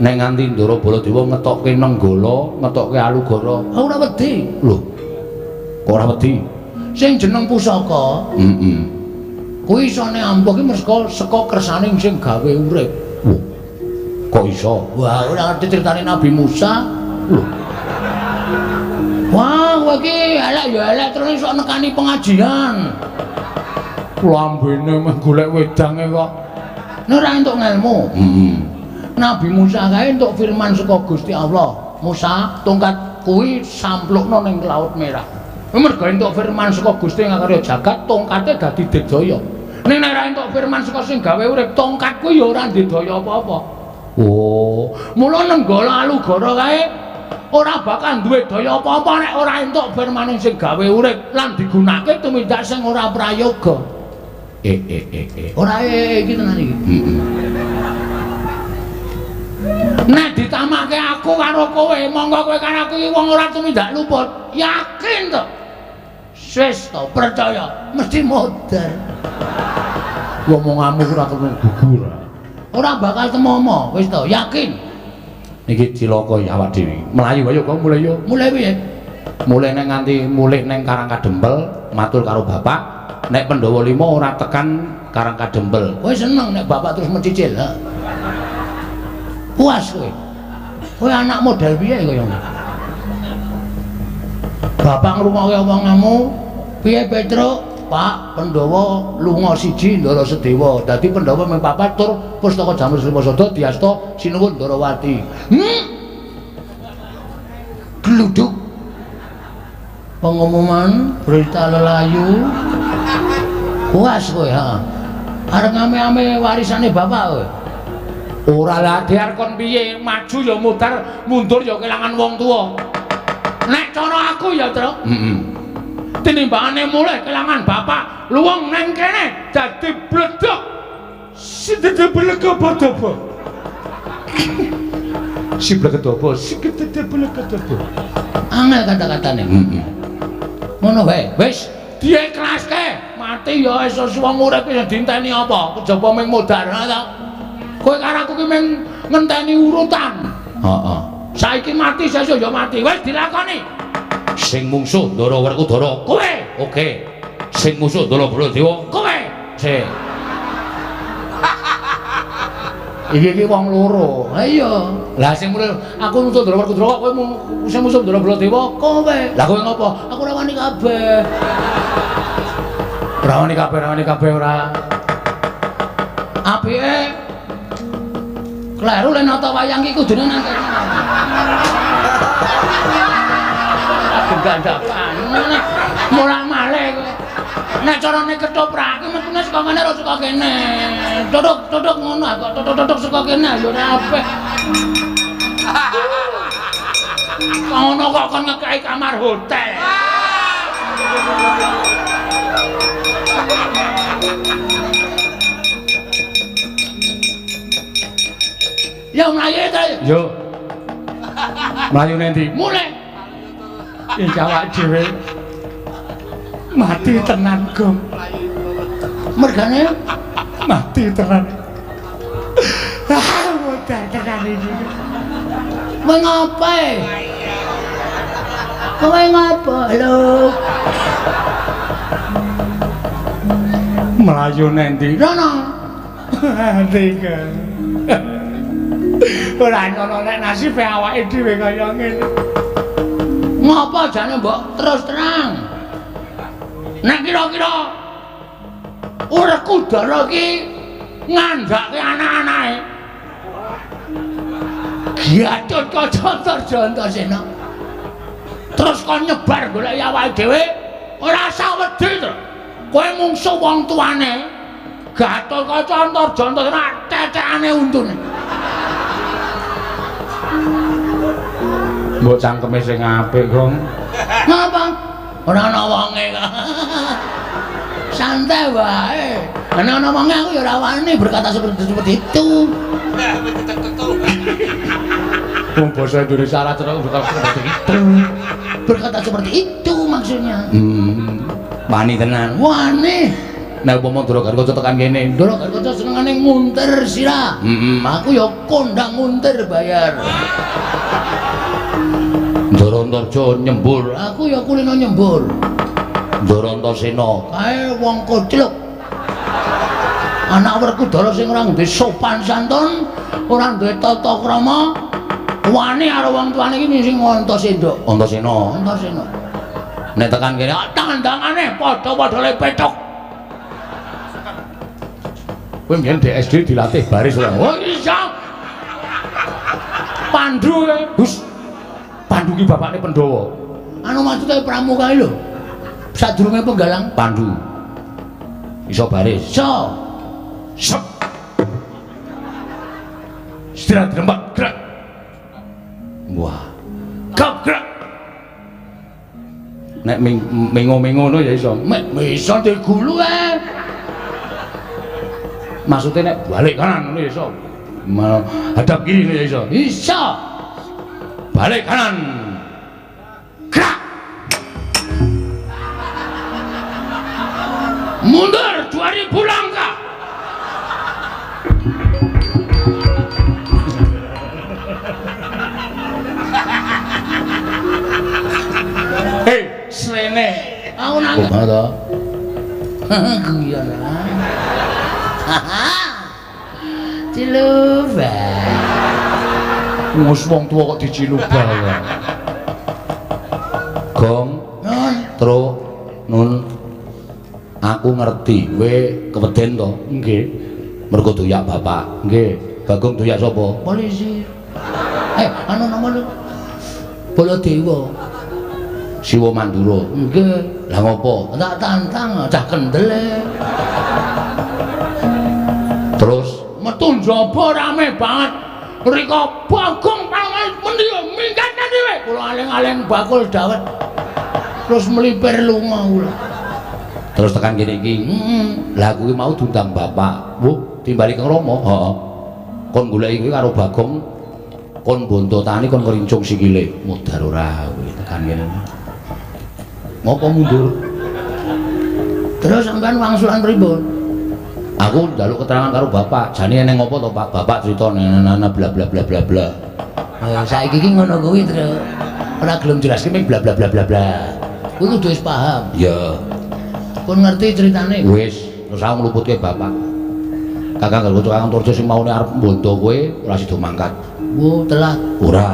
Nek nganti Ndara Baladewa ngetokke Nenggala, ngetokke Alugara, ora wedi. Lho. Kok ora wedi? Sing jeneng pusaka, kuwi isone ampuh ki merga saka kersaning sing gawe urip. Kok iso? Wah, ora ngerti critane Nabi Musa. Lho. Wah, kowe iki elek ya elek terus iso nekani pengajian. Lambene meh golek wedange kok. Nek ora entuk ngelmu. Nabi Musa kae entuk firman saka Gusti Allah. Musa, tongkat kuwi samplukno ning Laut Merah. Mergo entuk firman saka Gusti ngakarya jagat, tongkate dadi digdaya. Ning nek ora entuk firman saka sing gawe urip, tongkat kuwi ya ora ndedaya apa-apa. Oh, mula Nenggala Alugara kae ora bakal duwe daya apa-apa nek ora entuk firman sing gawe urip lan digunakake tumindak sing ora prayoga. Ora iki tenan iki. Nek ditamake aku karo kowe, monggo kowe karo aku iki wong ora tumindak luput. Yakin to? Wis to, percaya, mesti modar. Ngomonganmu ora kena gugur. Ora bakal temomo, wis to, yakin. Niki cilaka awak dhewe. Melayu ayo kok mulai yo. Mulai piye? Mulai nek nganti mulih ning Karangkadempel, matur karo bapak, nek Pandhawa 5 ora tekan Karangkadempel. Kowe seneng nek bapak terus mencicil, ha? Puas kowe. Kowe anak model piye kaya ngono? Bapak ngrungokke omonganmu, piye Petruk? Pak Pandhawa lunga siji Ndara Sedewa. Dadi Pandhawa ming papat tur pustaka Jamur Srimasada diasta sinuwun Ndarawati. Gluduk. Pengumuman berita lelayu. Puas kowe, ha. Arep ngame-ame warisane bapak kowe. Ora lah diar kon piye, maju ya mutar, mundur ya kelangan wong tuwa. Nek cara aku ya, Tru. Tinimbangane mulih kelangan bapak luwung neng kene dadi bledok sidede blegobodaba si blegobodaba sidede blegobodaba angel kata-katane ngono wae wis dieklaske mati ya iso wong urip sing dinteni apa kejaba ming modar ta kowe karo aku ki ming ngenteni urutan heeh saiki mati sesuk ya mati wis dilakoni. Sing mungsuh Ndara Werkudara kowe. Oke. Sing musuh Ndara Baladewa kowe. Sik. Iki wong loro. Ha iya. Lah sing mulih aku musuh Ndara Werkudara kowe sing musuh Ndara Baladewa kowe. Lah kowe ngopo? Aku ora wani kabeh. Ora wani kabeh ora. Apike kleru len nata wayang iki kudune nang kene. Gandapan mulang malih kowe Nek carane ketoprak metune saka kene ora saka kene. Duduk ngono kok duduk saka kene ya ora apik. Ngono kok kon ngekeki kamar hotel. Ya mlayu ta. Yo. Mlayu nendi? Mulai. Ing awak dhewe mati tenan, Gong. Mergane Mati tenan. Modal tenan iki. kowe ngopo? Kowe ngopo lho? Mlayu nendi? Rono. Tiga. Ora ngono nek nasibe awake dhewe kaya ngene. Ngopo jane mbok terus terang? Nek kira-kira uripku Dara iki ngandhake anak-anake. Giatut Kacantarja Antasena. Terus kon nyebar golek awake dhewe ora usah wedi to. Kowe mungsuh wong tuane. Gatot Kacantarja Antasena tetekane untune. Mbok cangkeme sing apik, Gong. Ngapa? Ora ana wonge kok. Santai wae. Nek ana wonge aku ya ora wani berkata seperti itu. Wong basa Indonesia ora terus berkata seperti itu. Berkata seperti itu maksudnya. Wani tenan. Wani. Nek umpama Dara Garkaca tekan kene, Dara Garkaca senengane ngunter sira. Aku ya kondang ngunter bayar. Dara Antarja nyembur, Aku ya kulino nyembur. Dara Antasena Kae wong kocluk. Anak Werkudara sing ora duwe sopan santun, ora duwe tata krama, wani karo wong tuane iki sing Antasena. Antasena. Antasena. Nek tekan kene Tandangane padha-padha le petok. kowe mbiyen di SD dilatih baris ora? Oh iya. Pandu e. Gus. Pandu ki bapakne Pandhawa. Anu maksude pramuka lho. Sadurunge penggalang Pandu. Iso baris. so. Sep. Istirahat rembak gerak. Wah. Gap gerak. Nek mengo-mengo ngono ya iso. Iso digulu e. Maksudnya nek balik kanan ngono ya iso. Hadap kiri ngono ya iso. Iso. Balik kanan. Gerak. Mundur 2000 langkah. Hei, slene. Aku nang. Kok to? Guyon lah. Ciluba. Wis wong tuwa kok dicilubal ya. Gong, Nun, tru, nun. Aku ngerti, kowe keweden to? nggih. Mergo doyak bapak. Nggih. Bagong doyak sapa? Polisi. Anu nomor Baladewa. Siwa Mandura. Nggih. Lah ngopo? Tak tantang cah kendel. Terus Metu njaba rame banget. Rika Bagong pangan mendi minggat dhewe. Kula aling-aling bakul dawet. Terus melipir lunga kula. terus tekan kene iki. Lah kuwi mau diundang bapak. Wuh, timbali Kang Rama. Heeh. Kon goleki kuwi karo Bagong. Kon bonto tani kon ngerincung sikile. Mudhar ora kuwi tekan kene. Ngopo mundur? Terus sampean wangsulan pripun? Aku njaluk keterangan karo bapak. Jane eneng ngopo to, Pak? Bapak crita nana bla bla bla bla bla. Saiki iki ngono kuwi, Tru. Ora gelem jelaske ming bla bla bla bla bla. Kuwi kudu wis paham. Ya, Pun ngerti ceritane. wis, terus aku ngluputke bapak. Kakang Garkaca Kakang Antarja sing maune arep mbonto kowe ora sida mangkat. Wo telat. Ora.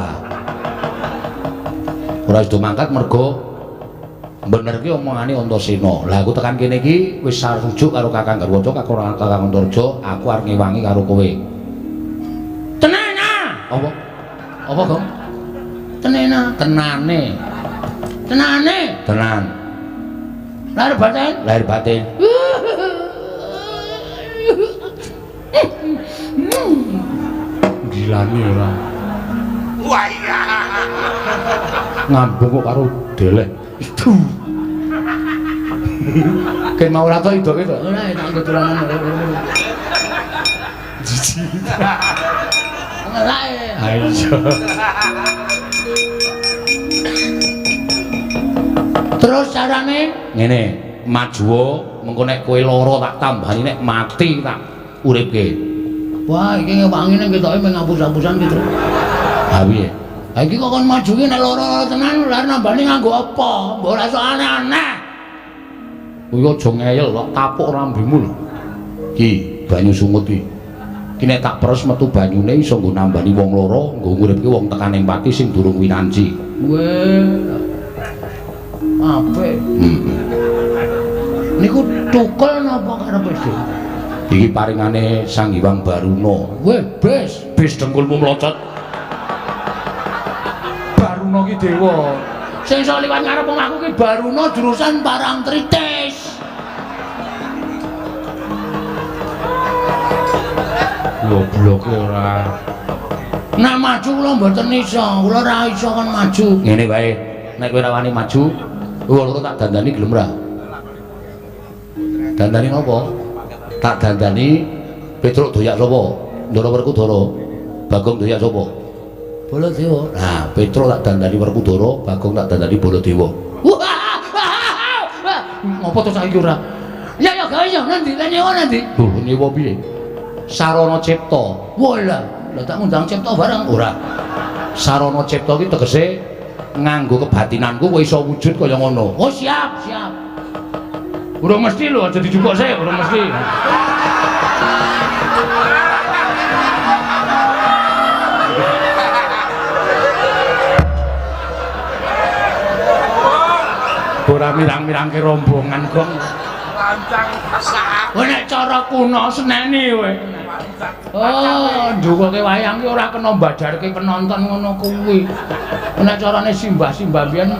Ora sida mangkat mergo bener ki omongane Antasena. Lah aku tekan kene iki wis sarujuk karo Kakang Garkaca Kakang Antarja, aku arep ngewangi karo kowe. Tenena. Apa? Apa, Gong? Tenena. Tenane. Tenane. Tenan. Lahir batin. Lahir batin. Gilane ora. Wah iya. Ngambung kok karo delek. Ken mau ora to idoke to. Ora tak ketulanan. Jiji. Ngelae. Ayo. Terus carane Ngene, maju mengko nek kowe lara tak tambani nek mati tak uripke. wah iki ngewangine ketoke mung ngapus-hapusan gitu. Ha piye? Ha iki kok kon maju ki nek lara tenan lare nambani nganggo apa? Mbok ora sok aneh-aneh. Kuwi aja ngeyel kok tapuk rambemu lho. Ki, banyu sungut iki. Ki nek tak peres metu banyune iso nggo nambani wong lara, nggo nguripke wong tekaning pati sing durung winanci. Weh. Apik. Niku tukel napa karepe sih? Iki paringane Sang Hyang Baruna. Weh, bes. Bis dengkulmu mlocot. Baruna ki dewa. Sing iso liwat ngarep aku ki Baruna jurusan Parangtritis. Goblok ora. Nek maju kula mboten iso, kula ora iso kon maju. Ngene wae, nek kowe ora wani maju, kowe loro tak dandani gelem ra? Dandani napa? Tak dandani Petruk doyak sapa? Ndara Werkudara. Bagong doyak sapa? Baladewa. Nah, Petruk tak dandani Werkudara, Bagong tak dandani Baladewa. Ngopo to saiki ora? Ya ya gawe ya nanti nyewa nanti. Lho, nyewa piye? Sarana Cipta. Walah, lha tak ngundang Cipta barang Ora. Sarana Cipta ki tegese nganggo kebatinanku kowe iso wujud kaya ngono. Oh siap, siap. Urung mesti lho, aja dijupuk sik, urung mesti. Ora mirang-mirangke rombongan gong. Lancang sak. Kowe nek cara kuno seneni kowe. Oh, ndukuke wayang ki ora kena mbadarke penonton ngono kuwi. Nek carane simbah-simbah biyen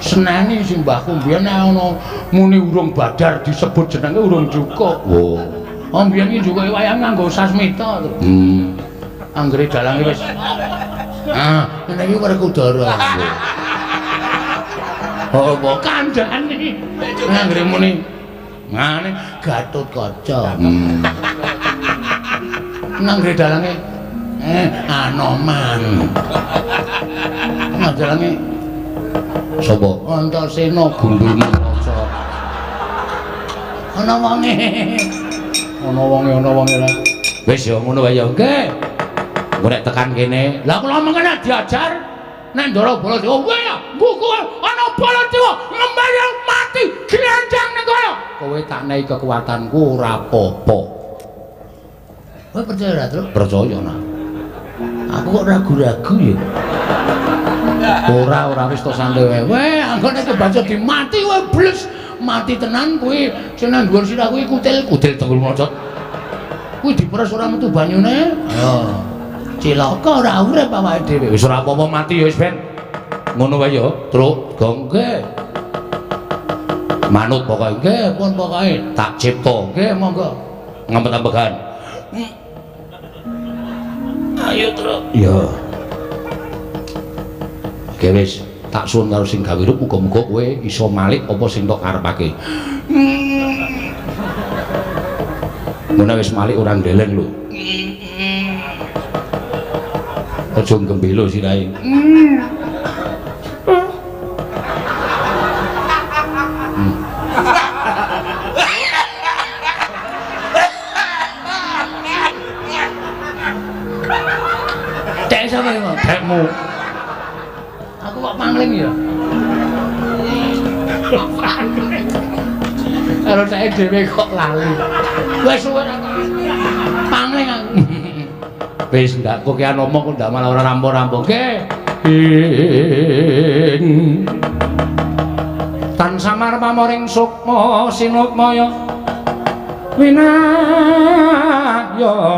seneni simbahku biyen nek ana muni urung badar disebut jenenge urung cukup. Oh. Oh, biyen ki ndukuke wayang nganggo sasmita to. Anggere dalange wis. Ah, ngene iki Werkudara. Oh, kok kandhane. Anggere muni ngene Gatotkaca. Nang dalange Anoman. Nang dalange Sapa? Antasena Gundul Maca. Ana wonge. Ana wonge ra. Wis ya ngono wae ya. Nggih. Engko nek tekan kene, Lah kula mengene diajar nek Ndara Baladewa. Kowe ya, buku ana Baladewa ngembayang mati glanjang ning kono. kowe tak nehi kekuatanku ora apa-apa. Kowe percaya ra, Truk? Percaya nah. Aku kok ragu-ragu ya. Ora wis to santai wae. Weh, anggone kebaca dimati kowe bles. Mati tenan kowe sing nang dhuwur sirah kuwi kutil tenggul mlocot. Kuwi diperes ora metu banyune. Ayo. Cilaka ora urip awake dhewe. Wis ora apa-apa mati ya wis ben. Ngono wae ya, Truk. Gong Nggih. manut pokoke. Nggih, pun pokoke. Tak cipta. Nggih, monggo. Ngempet-empekan. Ayo, Truk. Ya. Oke wis, tak suwun karo sing gawe rup muga-muga kowe iso malik apa sing tok karepake. Mun wis malik ora ndeleng lho. Aja gembelo sirahe. Dek sapa iki, Mas? Dekmu. Aku kok pangling ya. Karo saya dhewe kok lali. Wis suwe pangling aku. Wis ndak kok kian omong kok ndak malah ora rampung-rampung. Nggih. Tan samar pamoring sukma sinukmaya winaya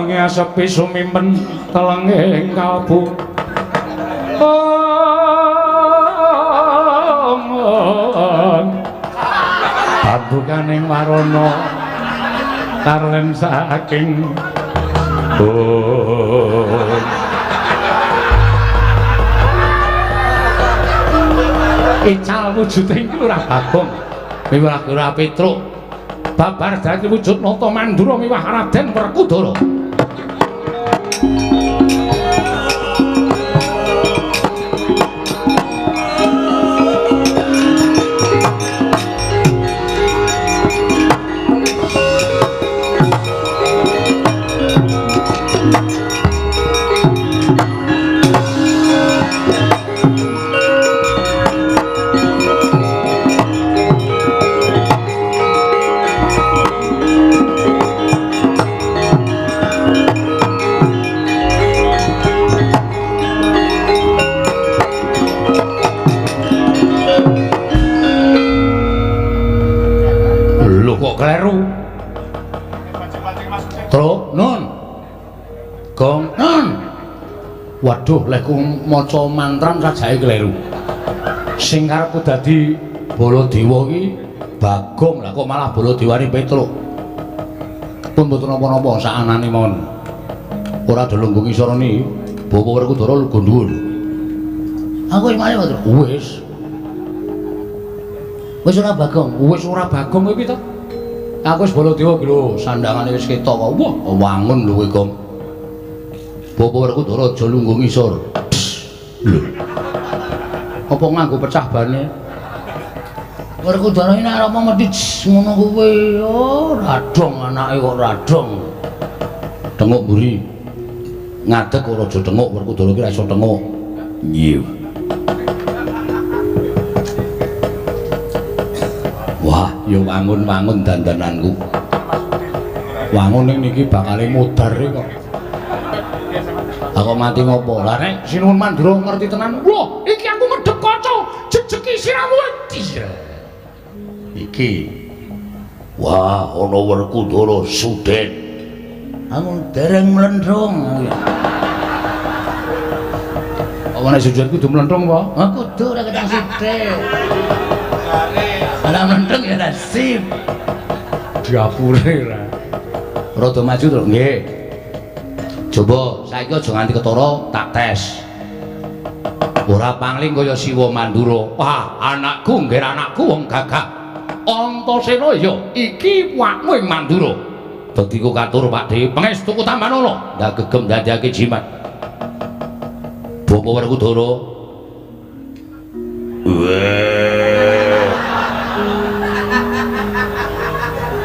ngesepi sumimpen telenging kalbu tekaning warana karlen saking ical wujuding Lurah Bagong miwah Lurah Petruk babar dadi wujud nata Mandura miwah Raden Werkudara. Kleru Truk nun Gong nun waduh lek ku maca mantram sajae kleru sing karepku dadi Baladewa iki Bagong lah kok malah Baladewane Petruk pun mboten napa-napa sakanane mawon ora delunggung isara ni Bapak Werkudara lugu dhuwur aku wis mari Petruk wis ora Bagong kuwi to aku wis Baladewa iki lho, sandhangane wis ketok kok. Wah, wangun lho kowe, Gong. Bapak Werkudara aja lungguh ngisor. Lho. Apa nganggo pecah bane? Werkudara iki nek apa mesti ngono kuwi. Oh, radong anake kok radong. Tenguk mburi. Ngadeg ora aja tenguk Werkudara iki ra iso tenguk. Nggih. Wah, ya wangun-wangun dandananku. Wangun ning niki bakale modar kok. Aku mati ngopo? Lah nek Sinuwun Mandura ngerti tenan. Wah, iki aku medhek kaca, jejeki siramu. Iya. Iki. Wah, ana Werkudara Suden. Aku dereng mlendrong. Apa nek sujud kudu mlendrong apa? Ha kudu ora ketang sithik. Ala mendeng ya nasib. Diapure ra. Rada maju to, nggih. Coba saiki aja nganti ketara tak tes. Ora pangling kaya Siwa Mandura. Wah, anakku nggih anakku wong gagah. Antasena ya iki wakmu ing Mandura. Dadi ku katur Pakde, pangestuku tambanono. Ndak gegem dadake jimat. Bapak Werkudara.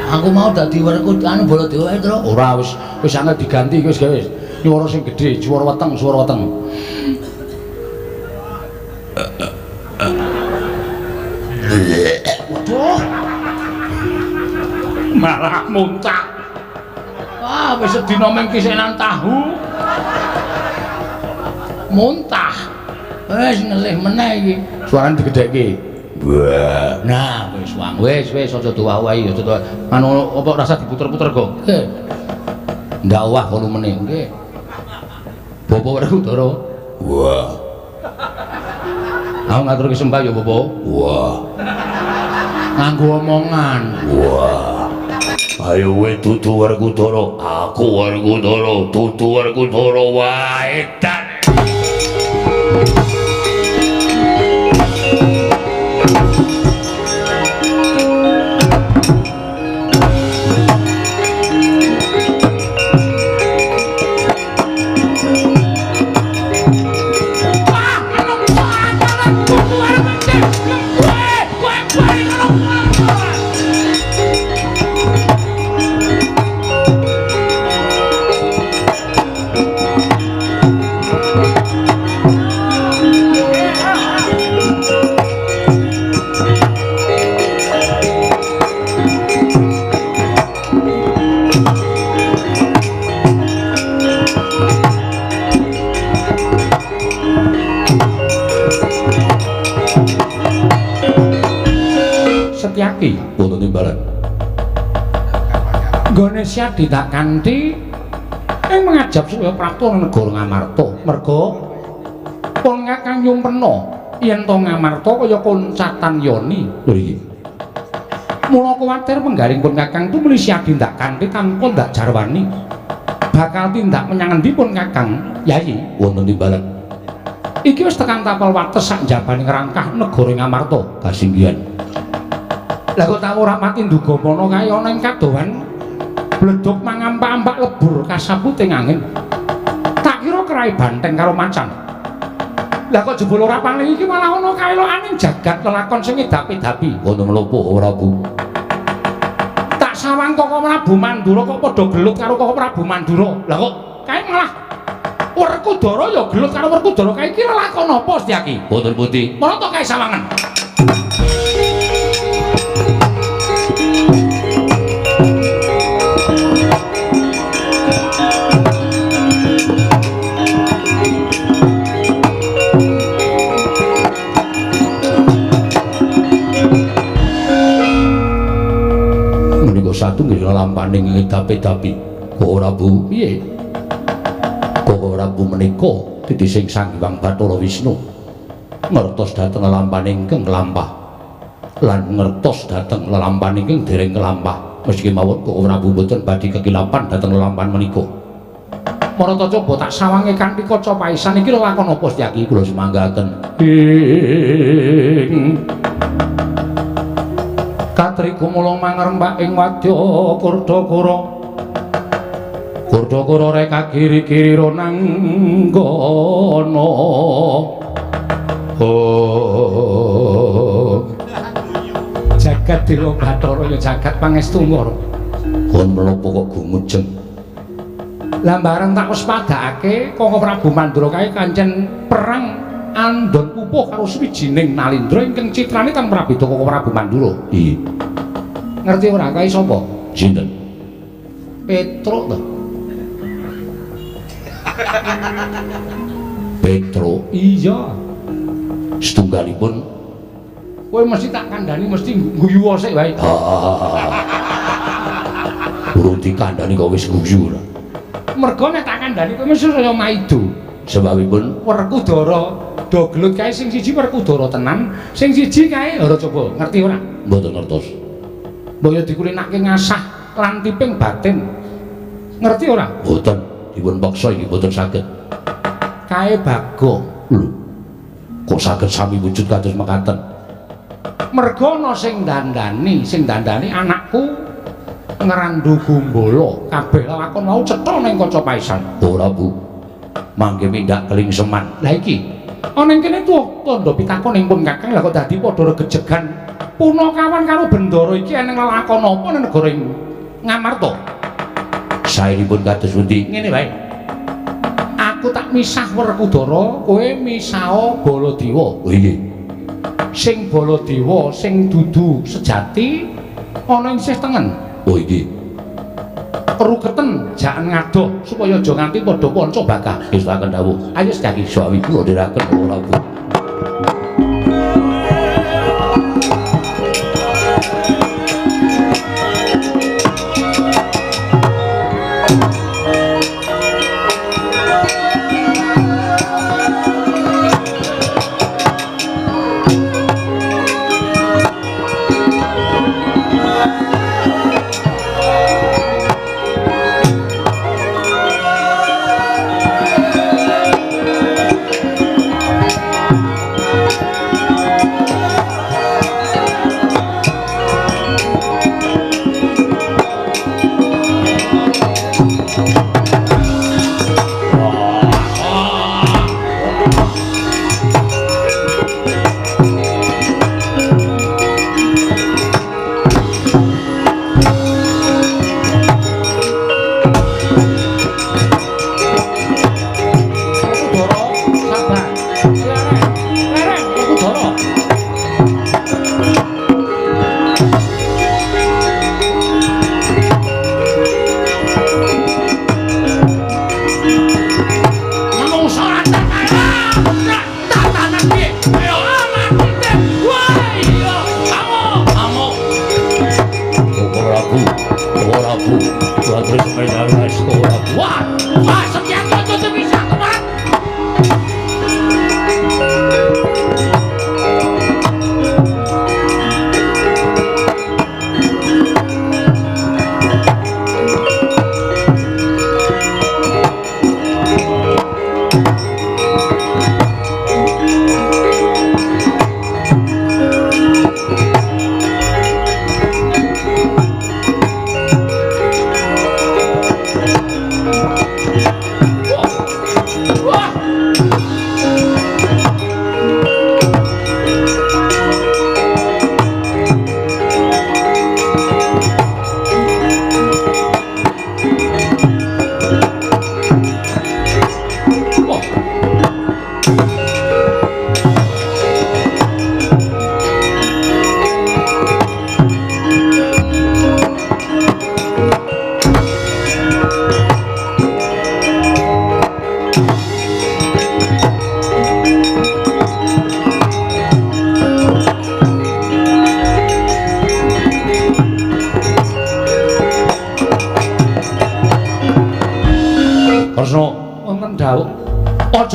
Aku mau dadi Werkudara Baladewa itu ora wis angel diganti wis gawe swara sing gedhe swara weteng waduh malah muntah wah wis sedina ming kisenan tahu muntah wis ngelih meneh iki suarane digedhekke. Wah, nah wis wang wis aja diwawahi aja anu apa rasa diputer-puter kok. Nggih. Ndak wah volumene nggih. Bapak Werkudara. Wah. Aku ngatur sembah ya Bapak. Wah. Nganggo omongan. Wah. Ayo we tutu Werkudara, aku Werkudara, tutu Werkudara wae edan. Setyaki wonten timbalan nggone Syadi tak kanthi ing mengajab supaya prapta negara Ngamarta merga pun Kakang Yumperna yen to Ngamarta kaya koncatan yoni lho iki Mula kuwatir penggalingipun Kakang tumuli siagi ndak kanthi tanpa ndak jarwani. Bakal tindak menyang endi pun Kakang? Yayi, wonten timbalan. Iki wis tekan tapel wates sak njabaning rangkah negara Ngamarta kasinggihan. Lah kok tak ora pati nduga mono kae ana ing kadohan bledhog mangampak-ampak lebur kasaputing angin. Tak kira kerai banteng karo macan. Lah kok jebul ora paling iki malah ana kaelokaning jagat lelakon sing edapi-dapi. Wonten menapa ora Bu? Tak sawang Koko Prabu Mandura kok padha gelut karo Koko Prabu Mandura. Lah kok kae malah Werkudara ya gelut karo Werkudara. Kae iki lelakon apa Setyaki? Boten putih. Mula to kae sawangan. Satu nggih lampaning ngedapi-dapi. Kok ora Bu? Piye? Kok ora Bu menika titising Sang Hyang Bathara Wisnu ngertos dhateng lampaning ingkang lampah lan ngertos dhateng lelampaning ingkang dereng kelampah. Meski mawon kok ora Bu mboten badhe kekilapan dhateng lelampahan menika. Marata coba tak sawange kanthi kaca paisan iki lakon apa Setyaki kula semanggaken. Katriku mula mangrembak ing wadya Kurdakara. Kurdakara reka kiri-kiri ronanggana. Oh. Jagat Dewa Bathara ya jagat pangestuwara. Kon menapa kok gumujeng. Lah bareng tak wis padhake Koko Prabu Mandura kae kancen perang andon pupuh karo swijining nalindra ingkang citrane kan Prabéda Koko Prabu Mandura. Iya. Ngerti ora kae sapa? Sinten? Petruk to. Petruk? Iya. Setunggalipun kowe mesti tak kandhani mesti guyu sik wae. Urung dikandhani kok wis guyu ora. Mergo nek tak kandhani kowe mesti kaya maido. Sebabipun Werkudara do gelut kae sing siji Werkudara tenan, sing siji kae ora coba ngerti ora? Mboten ngertos. Mbaya dikulinake ngasah lan tiping batin. Ngerti ora? Mboten. Dipun paksa iki mboten saged. Kae Bagong. Lho. Kok saged sami wujud kados mekaten? Merga ana sing dandani anakku ngrandu gumbala kabeh lakon mau cetha ning kaca paisan. Ora Bu. Mangke mindak keling seman. Lah iki ana ing kene tuwa tandha pitakon ing pun Kakang lah kok dadi padha regejegan punakawan karo bendara iki eneng lakon apa ning negara Ngamarta. Saenipun kados pundi? Ngene wae. Aku tak misah Werkudara, kowe misah Baladewa. Oh nggih. Sing Baladewa sing dudu sejati ana ing sisih tengen. Oh nggih. Ruketen jangan ngadoh supaya aja nganti padha kanca bakal. Wis akan dawuh. Ayo Setyaki sawi kula ndherekaken ora Bu.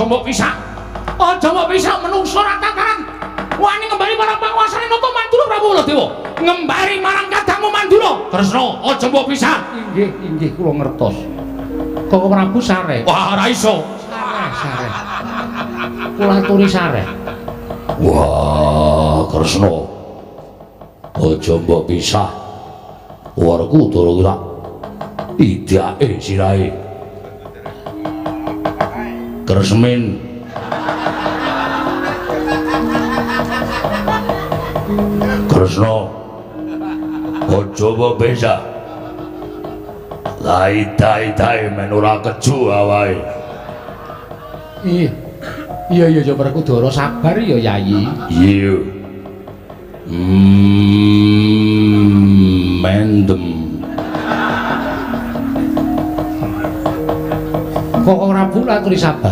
mbok pisah. Aja mbok pisah menungso ra tataran. Wani ngembari marang panguasane Nata Mandura Prabu Baladewa. Ngembari marang kadangmu Mandura. Tresna, aja mbok pisah. Inggih, inggih kula ngertos. Kok Prabu sare. Wah, ora iso. Sare. Kula aturi sare. Wah, Kresna. Aja mbok pisah. Werkudara ku tak idake sirahe. Kresmin. Kresna. Aja mbok pisah. Lai-tai men ora keju awae. Iya ya Werkudara sabar ya Yayi. Iya. Mendem. Kok Prabu aturi sabar.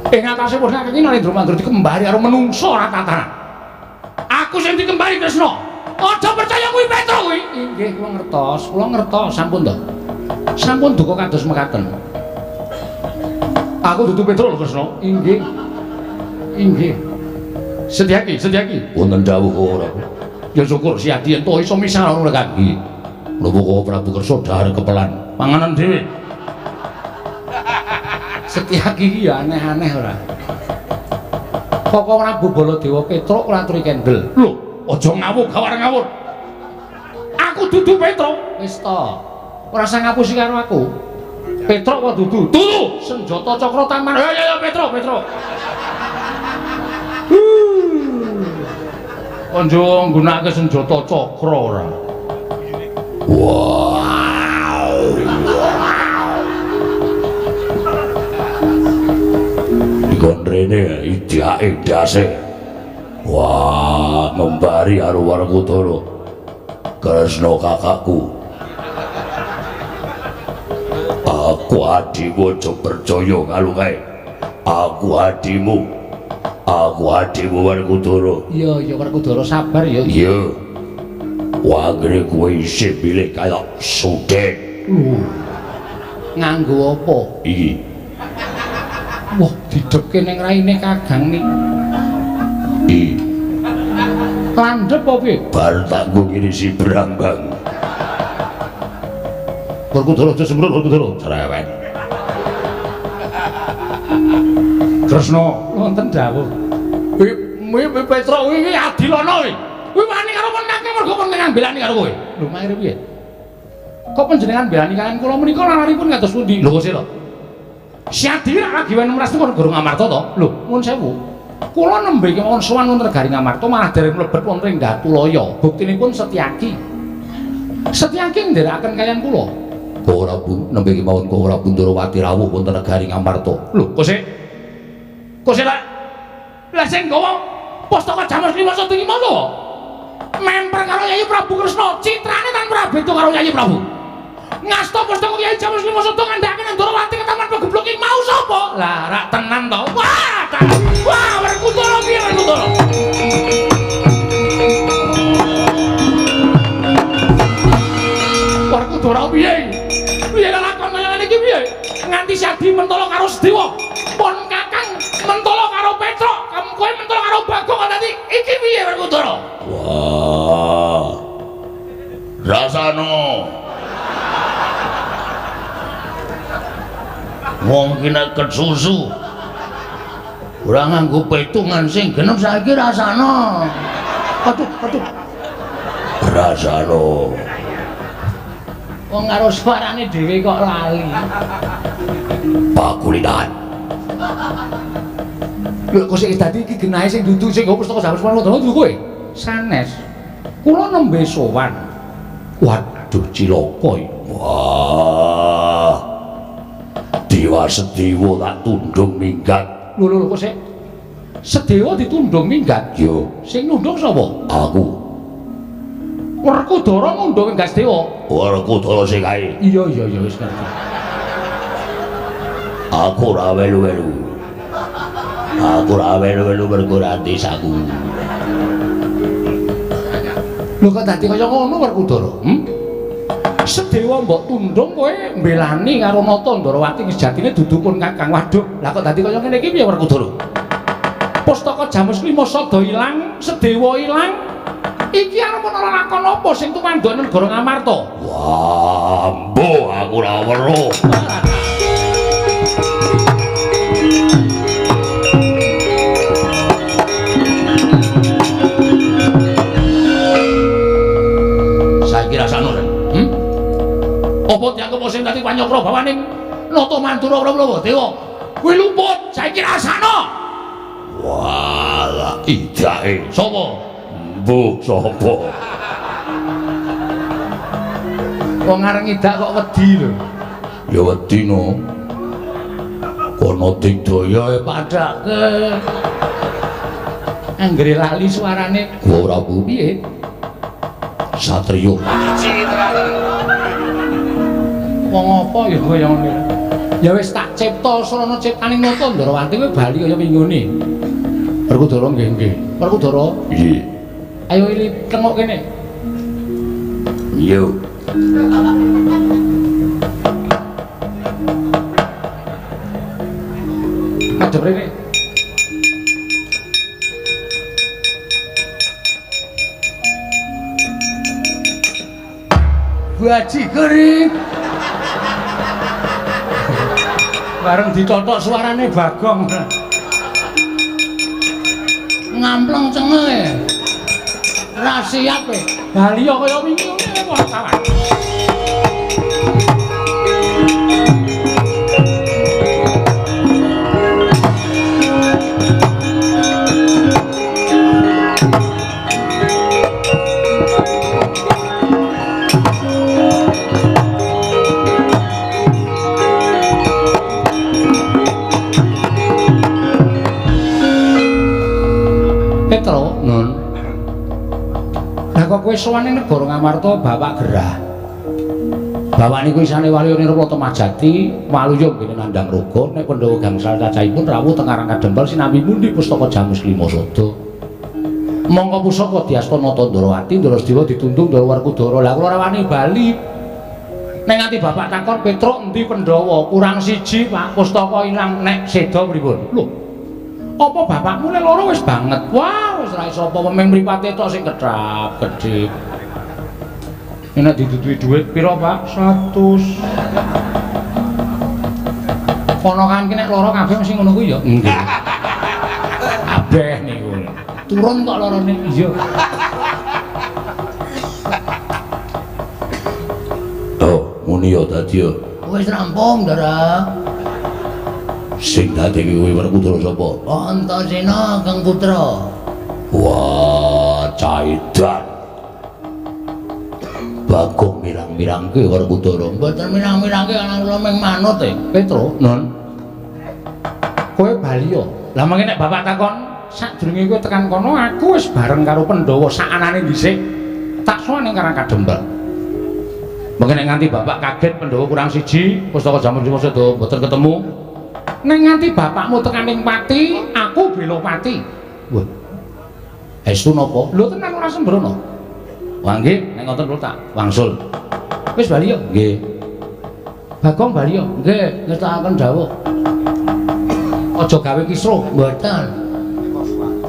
Ing atase pun kaki Narendra Mandura dikembari karo menungso ra tataran. Aku sing dikembari Kresna. Aja percaya kuwi Petra kuwi. Inggih kula ngertos sampun to. Sampun duka kados mekaten. Aku dudu Petra lho Kresna. Inggih. Sedyaki. Wonten dawuh ora. Ya syukur si Adi ento iso misah ngono kaki. Napa kok Prabu Kersa dahar kepelan Panganan dhewe. Setyaki iki ya aneh-aneh ora. Kok Prabu Baladewa Petruk ora aturi kendel. Lho, aja ngawur gawar ngawur. Aku dudu Petra. Wis to. Ora usah ngapusi karo aku. Petruk kok dudu? Dudu. Senjata Cakra Taman. Ya Petra. Konjo nggunakake senjata cakra ora. wow. Dikon rene idake dase. Wah, ngembari karo Werkudara. Kresna kakakku. Aku adimu aja percaya karo kae. Aku adimu Werkudara. Iya Werkudara sabar ya. Iya. Wanggre kowe isih milih kaya sudet. Nganggo apa? Iki. Wah, didepke ning raine Kagang niki. Iki. Landhep apa piye? Bar tak nggo ngirisi Brambang. Werkudara aja sembrut Werkudara. Cerewet. Kresna, Wonten dawuh. kuwi Petra kuwi Adilana kuwi. Kuwi wani karo menake mergo pengen belani karo kowe. Lho maire piye? Kok panjenengan belani kalian kula menika laripun kados pundi? Lho kok sira. Si Adil lagi wen meras karo Guru Ngamarta to? Lho, nuwun sewu. Kula nembe kemawon sowan wonten Negari Ngamarta malah dereng mlebet wonten ing Datulaya. Buktinipun Setyaki. Setyaki ndherekaken kalian kula. Kok ora Bu, nembe kemawon kok ora Pundarawati rawuh wonten Negari Ngamarta. Lho, kok sik lah sing gawa Pustaka Jamus Lima Satu iki mono. Memper karo Yayi Prabu Kresna, citrane tanpa beda karo Yayi Prabu. Ngasta Pustaka Yayi Jamus Lima Satu ngandhakake Ndarawati ke taman pegeblok iki mau sapa? Lah, rak tenan to. Wah, Werkudara piye Werkudara? Werkudara piye? Piye lakon kaya ngene iki piye? Nganti Sadi mentala karo Sedewa. Pon Kakang mentala karo Petruk, kowe mentala karo Bagong nanti iki piye Werkudara? Wah. Rasano. Wong ki nek kesusu ora nganggo petungan sing genep saiki rasana. Aduh. Rasano. Wong karo suarane dhewe kok lali. Pakulinan. Lho kok sik dadi iki genahe sing dudu sing nggo Pustaka Jamus Lima Satu dudu kowe? Sanes. Kula nembe sowan. Waduh cilaka iki. Wah. Dewa Sedewa tak tundung minggat. Lho kok sik Sedewa ditundung minggat. Yo, Sing nundung sapa? aku Werkudara nundung ing Gastewa. Werkudara sing kae. Iya wis ngerti. Aku ora welu-welu. Mergo ora desaku. Lho kok dadi kaya ngono Werkudara? Sedewa mbok tundung kowe mbelani karo Nata Ndarawati sejatine dudu pun Kakang Waduh. Lah kok dadi kaya ngene iki piye Werkudara? Pustaka Jamus 5 sada ilang, Sedewa ilang. Iki arep ana lakon apa sing tumandhane negara Ngamarta? Wah, mbuh aku ora weruh. Saiki rasane, apa dianggep sing dadi panyokra bawaning Nata Mandura Prabu Dewa? Kuwi luput, saiki rasane. Walah, idake sapa? Mbuh sapa? Wong areng idak kok wedi lho. Ya wedi no. Kono digdaya Padake. Anggere lali suarane. gua ora piye. Satriya. Wong apa ya kaya ngene. Ya wis tak cipta srana ciptaning Nata Ndarawati kowe bali kaya winggone. Werkudara nggih nggih. Werkudara. Piye? Ayo ili kengok kene. Yo. Madhep rene. Baji kering. Bareng ditotok suarane Bagong. Ngampleng cengenge. Ra siap e. Bali kaya wingi ngene wartawan. Petro, Nun. Lah kok kowe sowan ning negara Ngamarta bapak gerah. Bapak niku isane wali Nirwata Majati, waluya ngene nandhang roga nek Pandhawa gangsal cacahipun rawuh teng arang kadempel sinambi pundi pustaka Jamus 5 sada. Monggo pusaka diasta Nata Ndarawati, Ndarasedewa ditundung Ndara Werkudara. Lah kula ora wani bali. Nek nganti bapak takon Petruk endi Pandhawa? Kurang siji, Pak. Pustaka ilang nek seda pripun? Lho. Apa bapakmu nek loro wis banget? Wah, wis ora iso apa mung mripate tok sing kedhap-kedhip. Nek ditutuhi dhuwit pira, Pak? 100. Ponokan ki nek loro kabeh mesti ngono kuwi ya? Nggih. Kabeh niku. Turun kok lorone. Iya. Oh, muni ya dadi ya. Wis rampung, Ndara. Sing dadi kuwi Werkudara sapa? Antasena Kang Putra. Wah, caidan. Bagong mirang-mirangke Werkudara. Mboten mirang-mirangke anak kula ming manut e. Petro, Nun. Kowe bali yo. Lah mengke nek bapak takon, sadurunge kowe tekan kono aku wis bareng karo Pandhawa sakanane dhisik. Tak sowan ning Karang Kadempel. Mengke nek nganti bapak kaget Pandhawa kurang siji, pustaka Jamus 5 sada mboten ketemu. Nek nganti bapakmu tekaning pati, aku bela pati. Wah. Estu napa? Lho tenan ora sembrono. Wah nggih, nek ngoten kula tak wangsul. Wis bali yo? Nggih. Bagong bali yo? Nggih, ngetakaken dawuh. Aja gawe kisruh, mboten.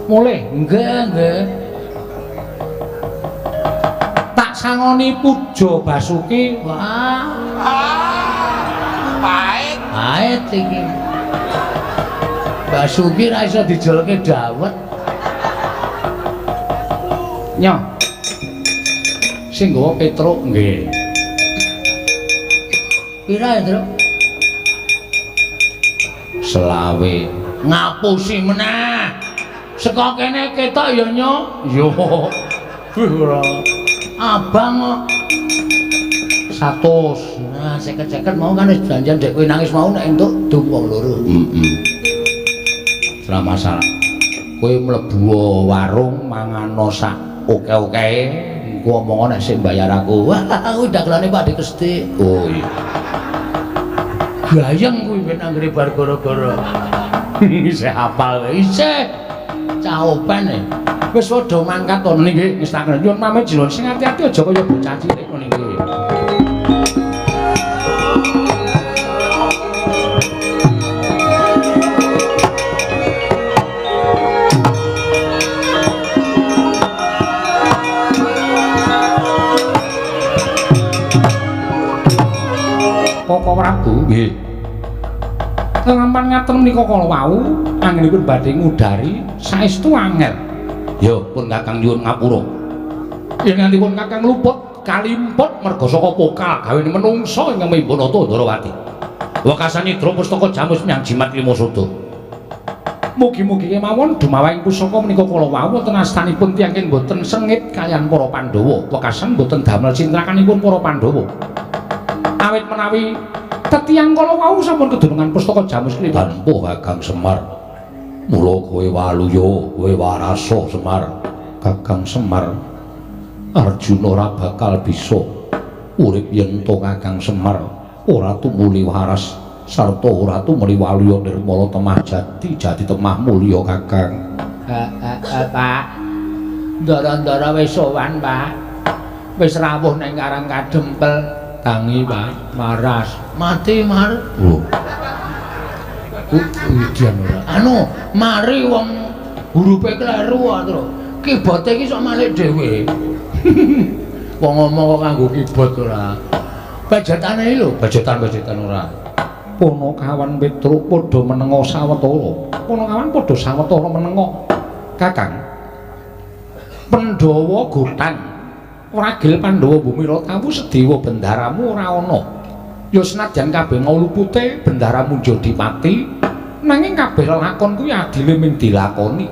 Mulih? Nggih, nggih. Tak sangoni Puja Basuki. Wah. Baik. Pait iki. Basuki ra iso dijolke dawet. Nyo. Sing nggawa Petruk nggih. Pira ya, Tru? 20. Ngapusi meneh. Saka kene ketok ya, Nyo. Yo. Ora. Abang kok 100. Nah, 50-50 mau kan wis janjian dek kowe nangis mau nek entuk dung wong loro. Ora masalah. Kowe mlebu warung mangano sak oke-okee, engko omong nek sing bayar aku. Wah, aku dagelane Pak Dikesti. Oh iya. Gayeng kuwi ben anggere bar gara-gara. Isih hafal isih. Cah open e. Wis padha mangkat to niki wis tak nyuwun pamit jenengan sing ati-ati aja kaya bocah cilik ngene iki. Koko Prabu. Nggih. Kelampan ngaten menika kala wau anggenipun badhe ngudari saestu angel. Ya pun Kakang nyuwun ngapura. Yen ngantipun Kakang luput kalimput merga saka pokal gawene menungsa ingkang Mimbanata Ndarawati. Wekasan Nidra pustaka Jamus nyang jimat Limasada. Mugi-mugi kemawon dumawahing pusaka menika kala wau wonten astanipun tiyang ing boten sengit kaliyan para Pandhawa. Wekasan boten damel cintrakanipun para Pandhawa. Awit menawi tetiang kala wau sampun kedunungan pustaka Jamus kliwat. Tanpa Kakang Semar. Mula kowe waluya, kowe warasa Semar. Kakang Semar Arjuna ora bakal bisa urip yen to Kakang Semar ora tumuli waras sarta ora tumuli waluya nirmala temah jati temah mulya Kakang. Pak. Ndara-ndara wis sowan, Pak. Wis rawuh ning Karang Kadempel. Tangi, Pak. Maras. Mati mar. Lho, Udian ora. Anu, mari wong hurufe kleru to. Kibote iki sok malik dhewe. Wong ngomong kok nganggo kibot ora. Bajetane lho, bajetan ora. Punakawan Petruk padha menenga sawetara. Punakawan padha sawetara menenga. Kakang. Pandhawa Gotang. Ragil Pandhawa Bumira tawu Sedewa bendaramu ora ana. Ya senajan kabeh mau lupute bendaramu Jodipati, nanging kabeh lakon kuwi adile ming dilakoni.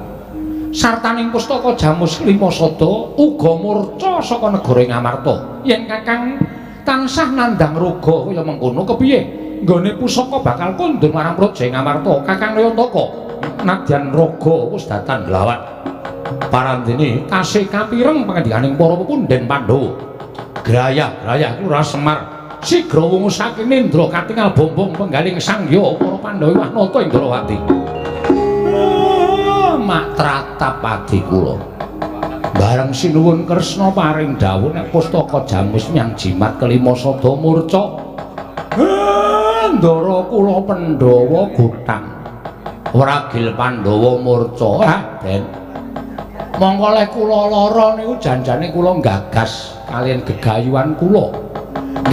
Sartaning pustaka Jamus Limasada uga murca saka negara Ngamarta. Yen Kakang tansah nandhang roga kaya mengkono kepiye? Nggone pusaka bakal kondur marang Praja Ngamarta. Kakang Nayantaka nadyan roga wis datan glawat. Parandene tasih kapireng pangandikaning para pepunden Pandhawa. Grayah Lurah Semar sigra wungu saking Nendra katingal bombong penggaling sangya para Pandhawa Wahnata ing Ndarawati. Mak tratap adi kula. Bareng sinuwun Kresna paring dawuh nek pustaka Jamus nyang jimat Kelimasada murca. Ndara kula Pandhawa Gotang. Wragil Pandhawa murca. Den. Mongko lek kula lara niku janjane kula gagas kalian gegayuhan kula.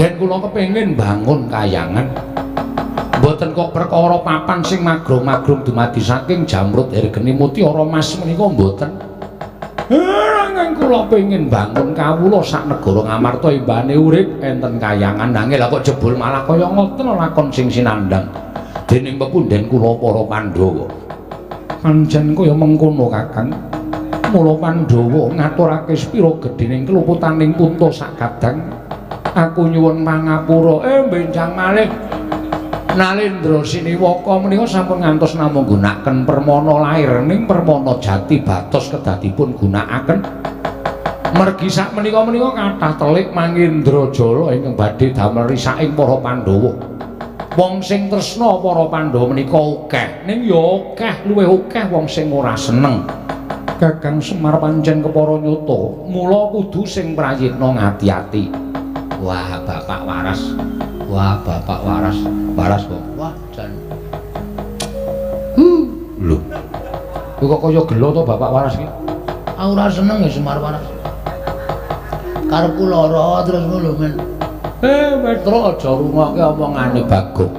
Yen kula kepengin bangun kayangan. Mboten kok perkara papan sing magrong-magrong dumadi saking Jamrut Hergeni Mutiara Mas menika mboten. Nanging kula pengin bangun kawula sak negara Ngamarta imbane urip enten kayangan nanging lha kok jebul malah kaya ngoten lakon sing sinandhang dening pepunden kula para Pandhawa. Pancen kaya mengkono Kakang. Mula Pandhawa ngaturake spira gedhening keluputaning punta sak kadang. Aku nyuwun pangapura benjang malih. Nalendra Siniwaka menika sampun ngantos namung gunakaken permana lair ning permana jati batos kedadipun gunakaken. Mergi sak menika kathah telik Mangindrajala ingkang badhe damel risaking para Pandhawa. Wong sing tresna para Pandhawa menika akeh, ning ya akeh luwih akeh wong sing ora seneng. Kakang Semar pancen kepara nyata, mula kudu sing prayitna ngati-ati. Wah, Bapak Waras. Waras kok. Wah, jan. lho. Kowe kok kaya gelo to Bapak Waras iki? Aku ora seneng ya Semar Waras. Karepku lara terus ngono men. Petro aja rungokke omongane Bagong.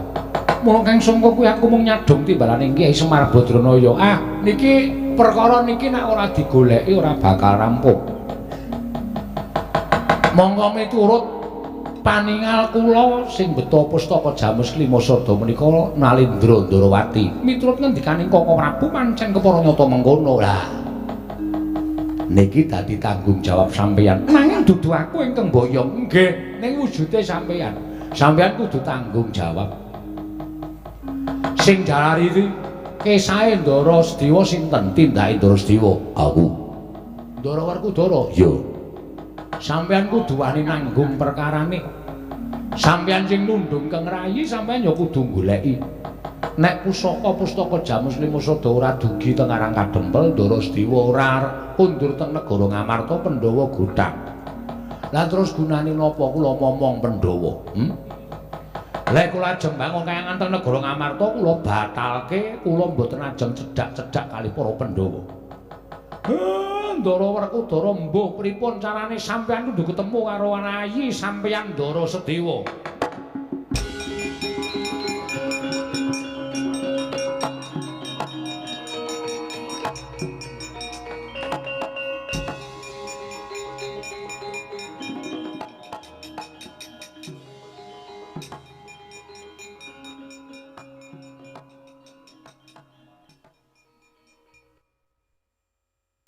Mula kang sangka kuwi aku mung nyadong timbalane Kyai Semar Badranaya. Ah, niki perkara niki nek ora digoleki ora bakal rampung. Monggo miturut paningal kula sing beta pustaka Jamus Limasada menika Nalendra Ndarawati. Miturut ngendikaning Koko Prabu pancen kepara nyata mengkono. Lah. Niki dadi tanggung jawab sampeyan. Nanging dudu aku ingkang boyong. Nggih, ning wujude sampeyan. Sampeyan kudu tanggung jawab. Sing jalari iki kesae Ndara Sedewa sinten? Tindake Ndara Sedewa. Aku. Ndara Werkudara. Yo. Sampeyan kudu wani nanggung perkarane. Sampeyan sing nundung keng rayi sampeyan ya kudu goleki. Nek pustaka Jamus Limasada ora dugi teng Karang Kadempel, Ndara Sedewa ora kundur teng negara Ngamarta Pandhawa Gotang. Lah terus gunane napa kula momong Pandhawa? Lek kula ajeng bangun kayangan teng negara Ngamarta kula batalke, kula mboten ajeng cedhak-cedhak kalih para Pandhawa. Ndara Werkudara mbuh pripun carane sampeyan kudu ketemu karo Rayi sampeyan Ndara Sedewa.